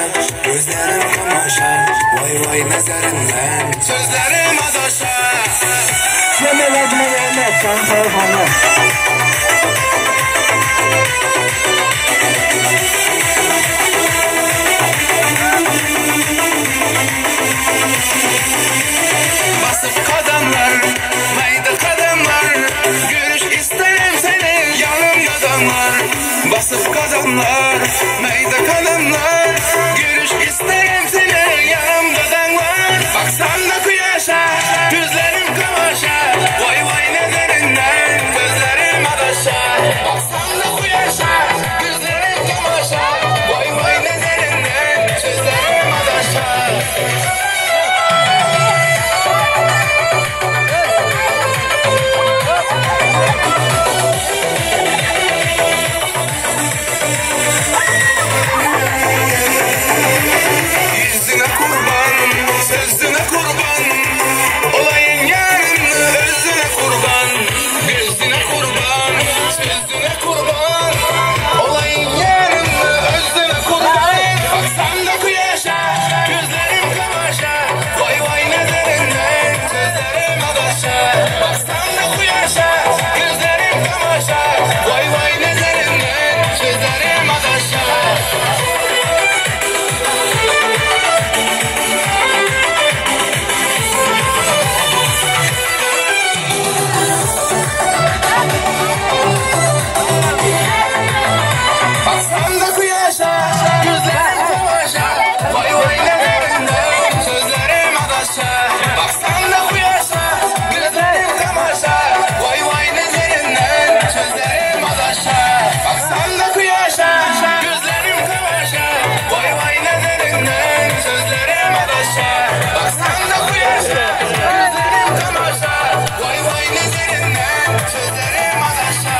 gözlerim kamaşa, vay vay nazarından, sözlerim adaşa. Basıp kadamlar, mayda kadamlar, görüş isterim seni yanımda damlar. Basıp kadamlar, mayda kadamlar, görüş isterim seni yanımda damlar. Baksan da kuyaşa, gözlerim kamaşa, vay vay nezerinden, gözlerim adaşa. Baksan da kuyaşa, gözlerim kamaşa, vay vay nezerinden, gözlerim adaşa. Yüzüne kurban, sözüne kurban, olayın yarın özüne kurban. Gözüne kurban, sözüne kurban, olayın yarın özüne kurban. Baksan da kuyaşa, gözlerim kamaşa, vay vay nezerinden, sözlerim adaşa. Baksan da kuyaşa, gözlerim kamaşa, vay vay nezerinden, sözlerim adaşa. Baksan da kuyaşa, gözlerim kamaşa, vay vay nezerinden, sözlerim adaşa. Baksan da kuyaşa, gözlerim kamaşa, vay vay nezerinden, sözlerim adaşa. Baksan da kuyaşa, gözlerim kamaşa, vay vay nezerinden, sözlerim adaşa. Baksan da kuyaşa, gözlerim kamaşa, vay vay nezerinden, sözlerim adaşa.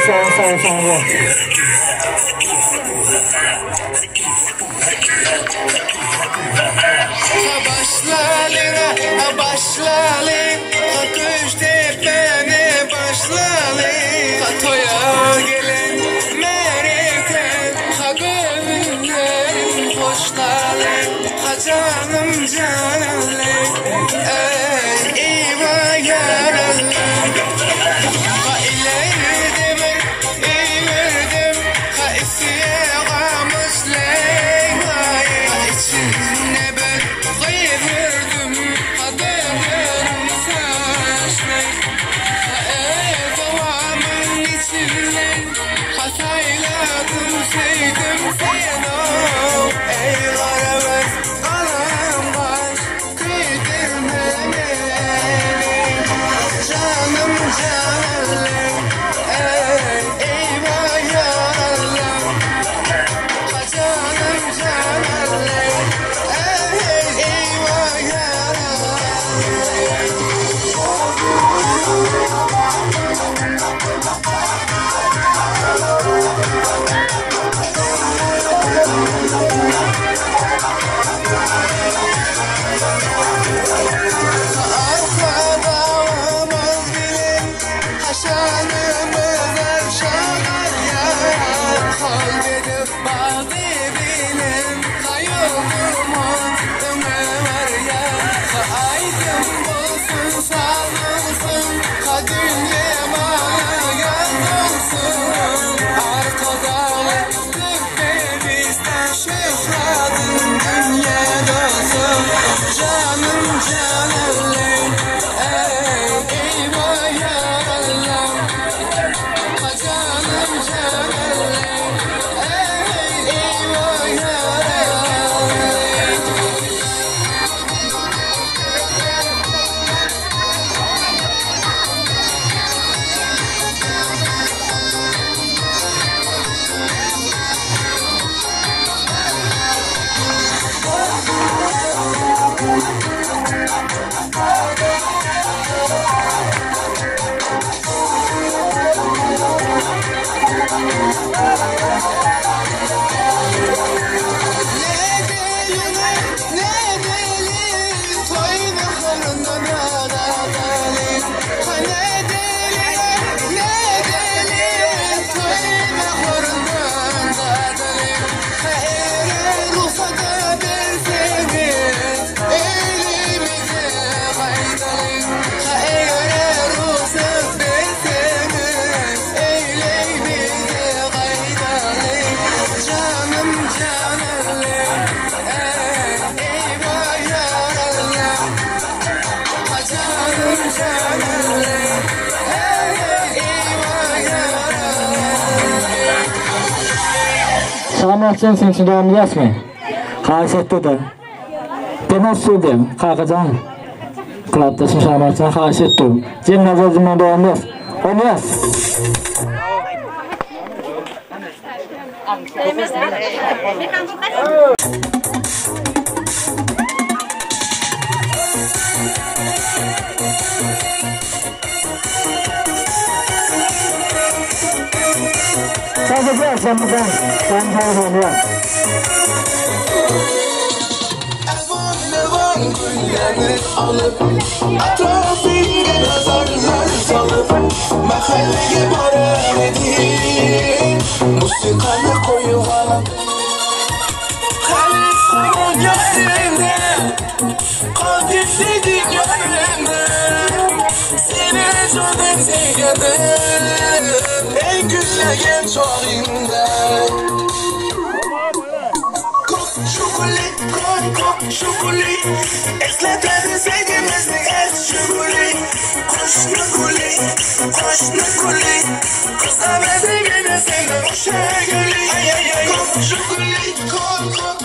Sağ ol. başlayalım Köşte beni başlayalım Katoya gelin mereken Kagövünlerim hoşlalım Canım canım eyvah yaralım Ha ilerdim ilerdim Ha isiye kamışlayım Ha içine ben kıyırdım Ha döverim saçlayım Ha doğamın içinden Ha sayladım sevdim seni Ey garabet anam baş kıydım canım canım eyvah yaralım Ha canım canım eyvah yaralım Arkadağımız bilin Haşanımız erşanar ya Halbedi bazı bilin Kayıldım ömer ya Aydın bulsun sağlıksın Dünyama yazılsın Arkadağı Türkmenistan şehradın dünyadasın Canım canım eyvah yaralım Ha canım canım eyvah yaralım Selamatçın sen için devam ediyorsun mu? Haysette de. Demek söyledim. Kalkacağım. Kılattasın selamatçın haysette. Cennet özümden devam ediyorsun. Oynuyorsun. Sen de gel sen buradan. Sen de oynuyor. Elvan güllerini alıp Atrafine nazarlar salıp Mahalleye para edin Musikanı koyuvan Kalesinin gözlerinde Kadifledi gözlerinde Seni çok etseydin En gülleyen çağında Şukuli Esletmedin sevgimizi es şukuli Koşna kuli Kızamadın yine senden o şeguli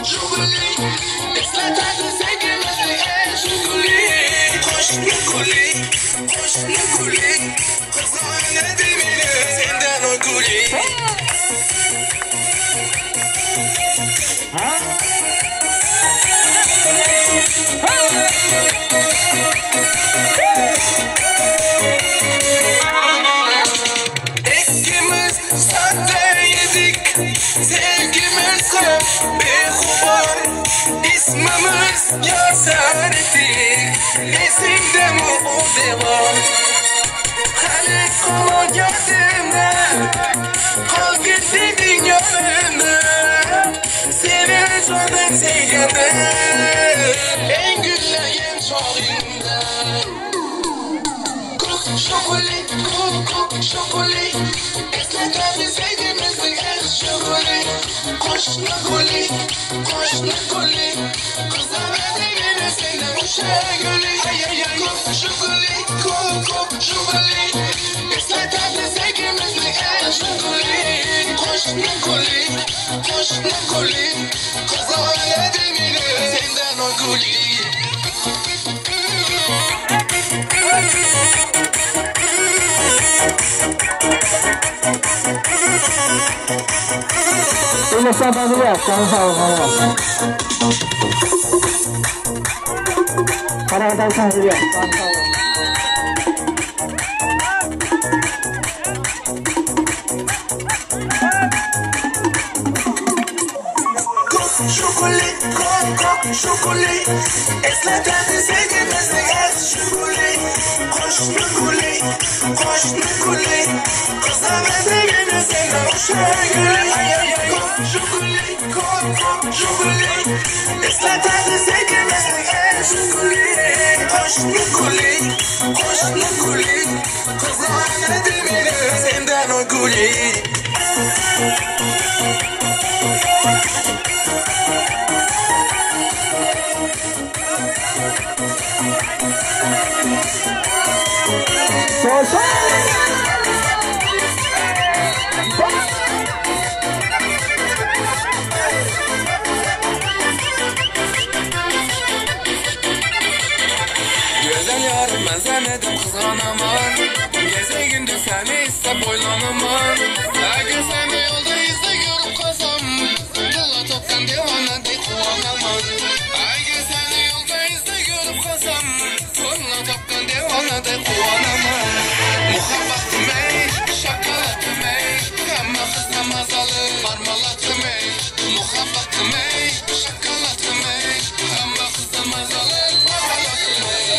Şukuli Esletmedin sevgimizi es şukuli Koşna kuli Kızamadın yine senden o kuli İkimiz sahte yedik Sevgimiz hep bir kubar İsmimiz Ya sarıtır Esinde mi o devam Hani kula gördüğümde Kal gitti dünyamı Sever sonra sevgimi En gülleyen çağımda Kok şokolik, kok şokolik Esneklerdi sevgimizin en şokolik Koşna kolik, Kızlar verdiğine senden uşağa gölik Kok şokolik, kok şokolik Esneklerdi sevgimizin en şokolik Koşna kolik Kızlar verdiğine senden o kolik Ele só vai virar, para dar essa virar. Chocolat, es la tarde, se llena de gas, chocolat, chocolat, cosa me se viene, se la chocolat, es la tarde, se llena de gas, chocolat, cosa me se viene, se la chocolat. Güzel yarım ben sevmedim kızanaman Gece gündüz seni iste boylanaman Her gün seni yolda izle görüp kazam Kıla toptan divana de kuanaman Her gün seni yolda izle görüp kazam Kıla toptan divana de kuanaman Muhabbatım ey, şakalatım ey Ama kızla mazalı marmalatım ey Muhabbatım ey, şakalatım ey Ama kızla mazalı marmalatım ey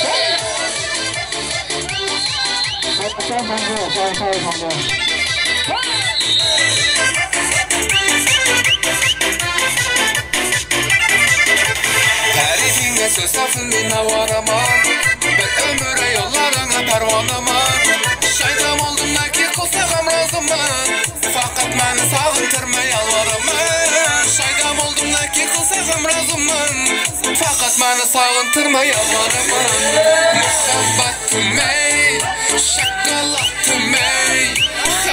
Tarifine söz lafın bina varaman Ben ömüre yollarına pervanaman Şaydam oldum naki kılsağım razıman Fakat beni sağıntırma yalvarıman Şaydam oldum naki kılsağım razıman Fakat beni sağıntırma yalvarıman Muhabbatım ey, şakalattım ey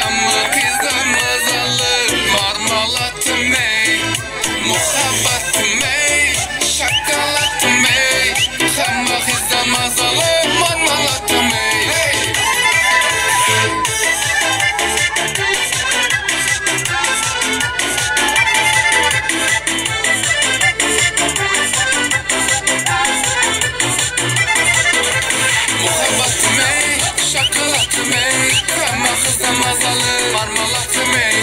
Ama kızdan mazalı marmalatım ey Muhabbatım ey, şakalattım ey Ama kızdan mazalı marmalatım ey Muhabbatım ey, şakalattım ey Ama kızdan mazalı marmalatım ey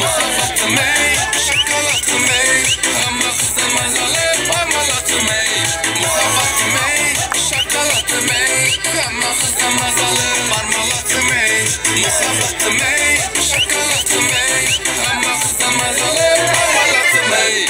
Muhabbatım ey, şakalattım ey Ama kızdan mazalı marmalatım ey Muhabbatım ey, şakalattım ey Ama kızdan mazalı marmalatım ey Muhabbatım ey, şakalattım ey Ama kızdan mazalı marmalatım ey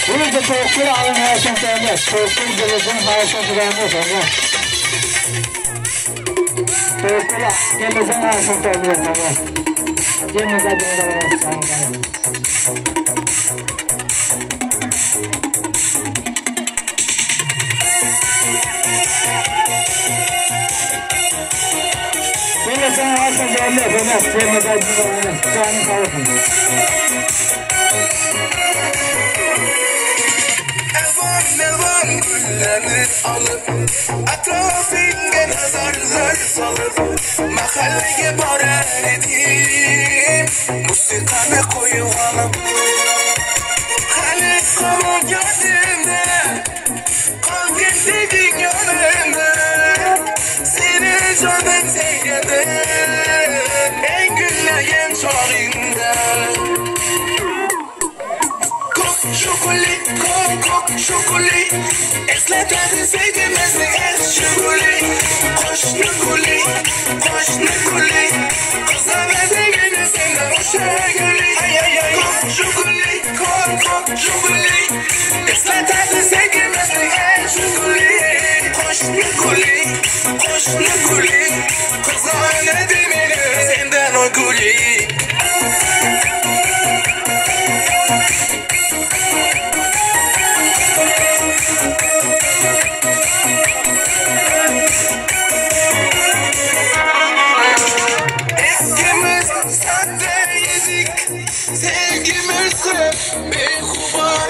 Bunu da toktur alın hayatın sende. Toktur gelirsin hayatın sende sende. Toktur gelirsin hayatın sende. Cemil adını sende. Gelirsin hayatın sende. Cemil adını sende. Canın sağ olsun. Elvan güllerini alıp Etrafınca nazarlar salıp Mahalleye barar edim Musikanı koyuvalım Hali konu gözümde Kalbim dedin yanımda Seni canım sevdim En gülleyen çağında Şokolik, kok, şokolik Esleterdi sevgimizi es şokolik Koşnu kulik Kızardı beni senden hoşa gülik Kok, şokolik Esleterdi sevgimizi es şokolik Koşnu kulik Kızardı beni senden o kulik Sevgimiz hep bekubar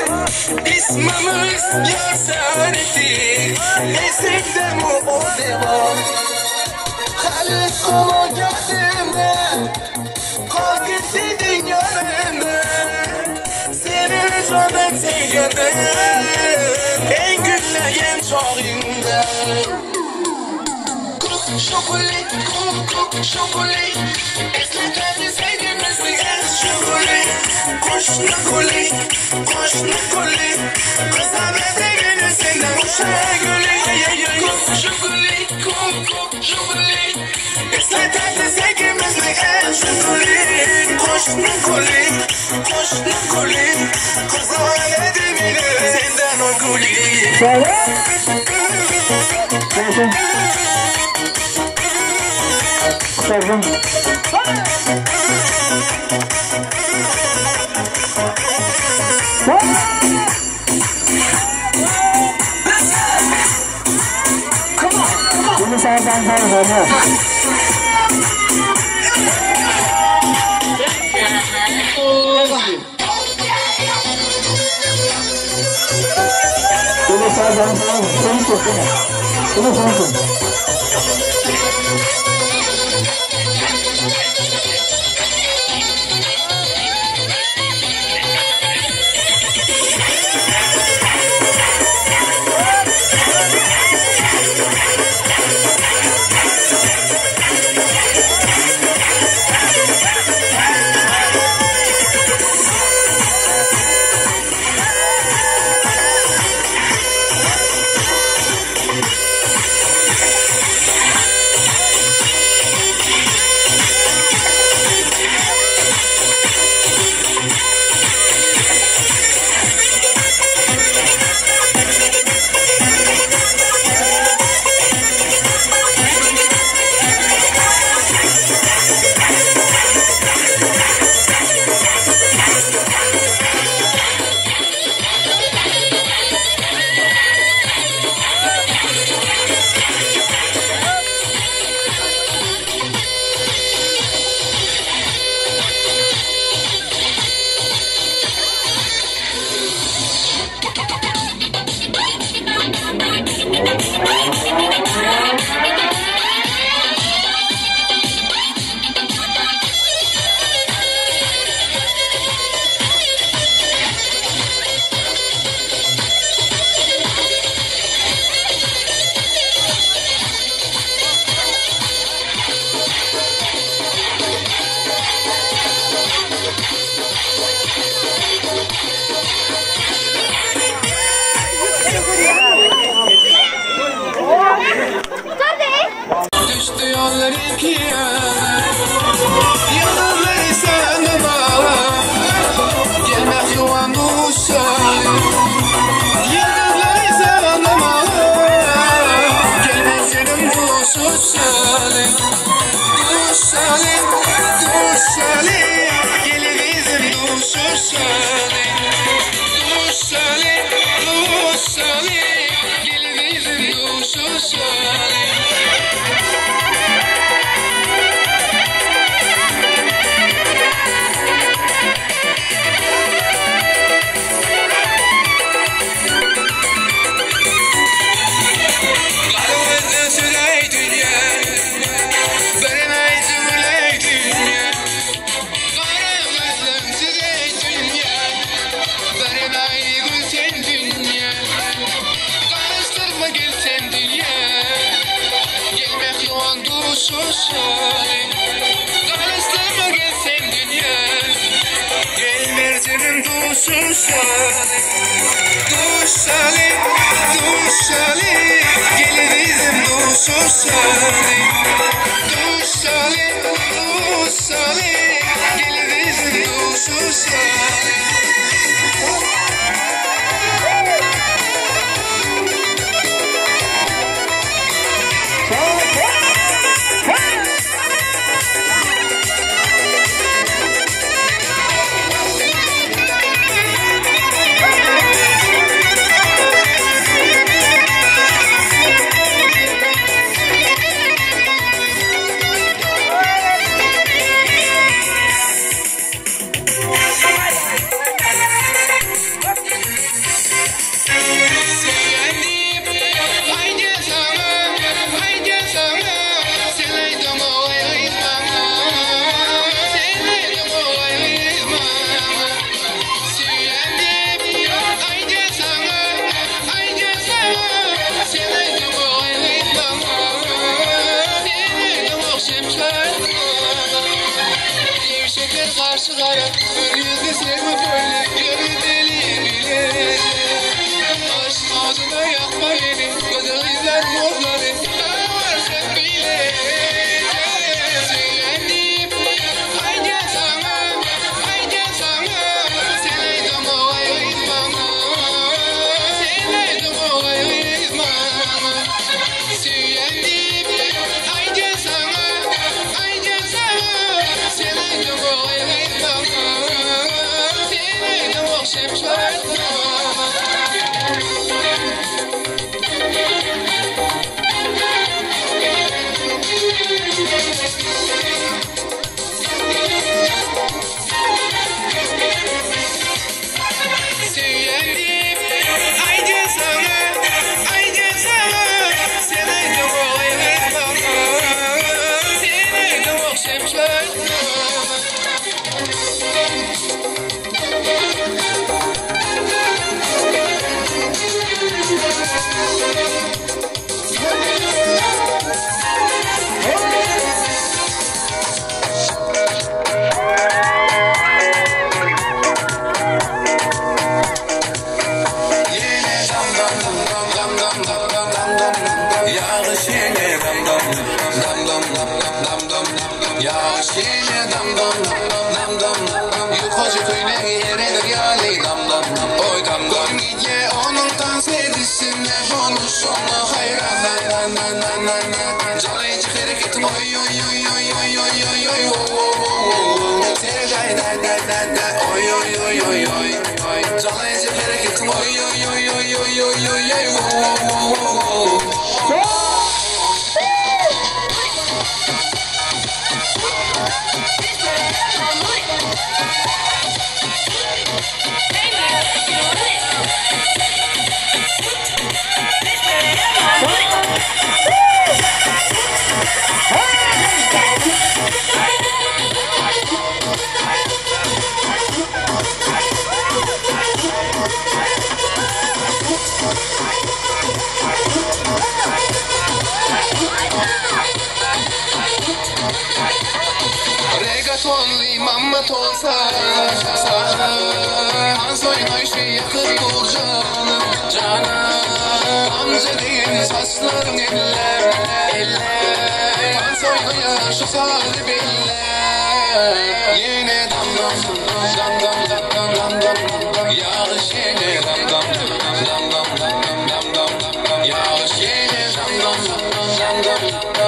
İsmimiz yasareti Esekde mu o devam Halit kolu gözümde Kalkıp dedin yanımda Seni canım sevgimde En gülleyen çağımda Şokolik, kok, şokolik Esleterdi sevgimizi es şokolik Koşnu kulik Kızardı beni senden hoşa gülik Kok, şokolik Esleterdi sevgimizi es şokolik Koşnu kulik Kızardı beni senden o kulik Sevdim. Bunu sağdan sağdan. Bunu sağdan sağdan. Seni tutun. Bunu tutun. Yanarları sanma Gelmez yuvan duşa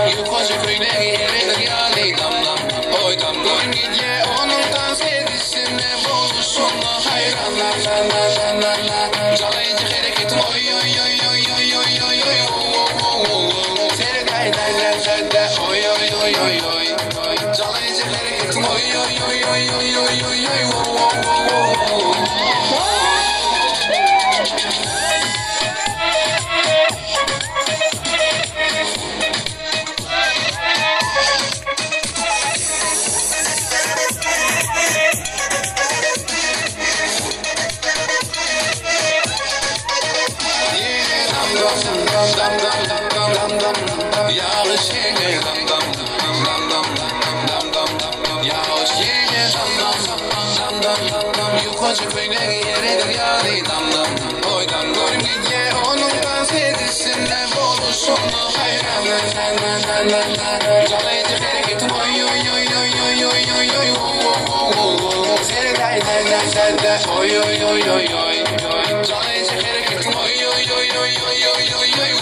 Yukoca köydeki eridir yani damlam. Oy damlam gidye onun dans edişine boğuşuna hayran la la la la la la. Çalayıcı hareketim oy oy oy oy oy oy oy oy oy. Seri day day day day day oy oy oy oy oy. Çalayıcı hareketim oy oy oy oy oy oy oy oy. Yukoca köydeki eridir yani damlam. Oy damlam gidye onun dans edişine boğuşuna hayran la la la la la. Çalayıcı hareketim oy oy oy oy oy oy oy oy. Seri day day day day day oy oy oy oy oy. Çalayıcı hareketim oy oy oy oy oy oy oy oy.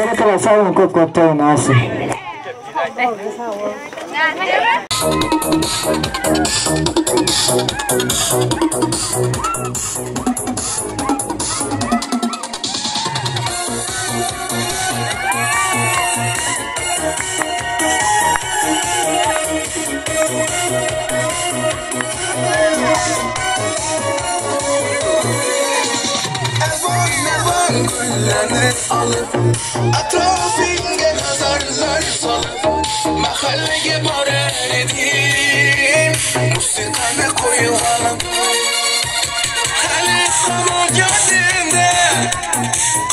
Şöyle sağ olun kop tayın alsın. Güllerini alıp atrafınga nazarlar salıp mahallege borar edim musiqani qo'yib olib hali hamon yodimda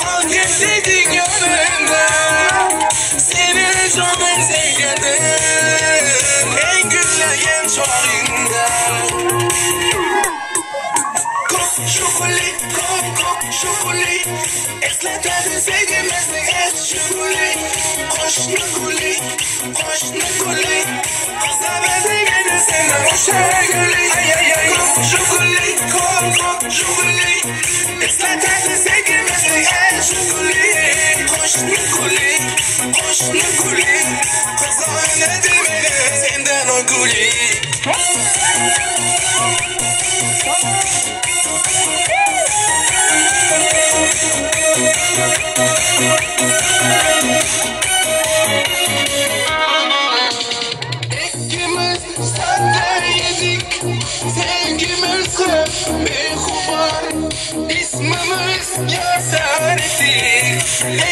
qolgan deding yonimda seni jonim sevganim eng gullagan chog'ingda Şokoli, eslatadi sevgimizni es şokoli, qo'shni guli, qizaradi meni seni o'sha guli, şokoli, şokoli, eslatadi sevgimizni es şokoli, qo'shni guli, qizaradi meni sendan o guli. İkimiz zaten yedik, sevgimiz hep mehrubar, ismimiz yazar ettik,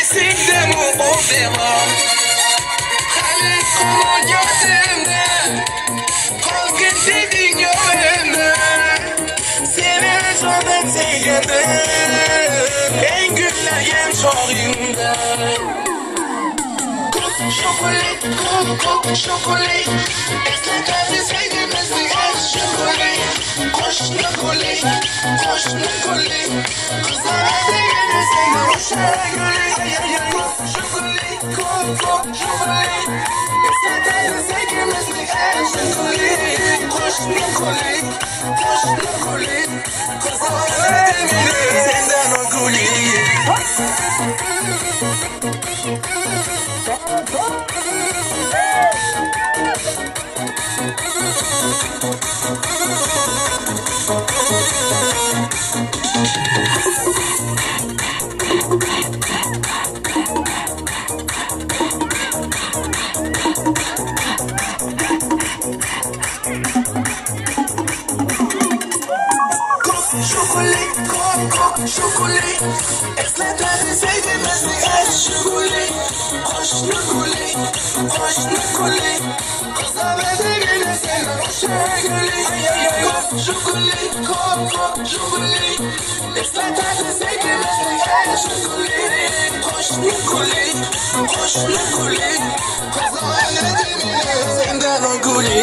esinde mi o devam? Hali konu gözümde, kalkın dedin yolunda, seni canım sevgilim, en güllayan çağımda. Şokoli, eslatadi sevgimizni es şokoli, qo'shni guli, qizaradi meni seni o'sha guli, şokoli, eslatadi sevgimizni es şokoli, qo'shni guli, qizaradi meni sendan o guli. Şokoli, eslatadi sevgimizni es şokoli, qo'shni guli, qizaradi meni seni o'sha guli, şokoli, eslatadi sevgimizni es şokoli, qo'shni guli, qizaradi meni sendan o guli.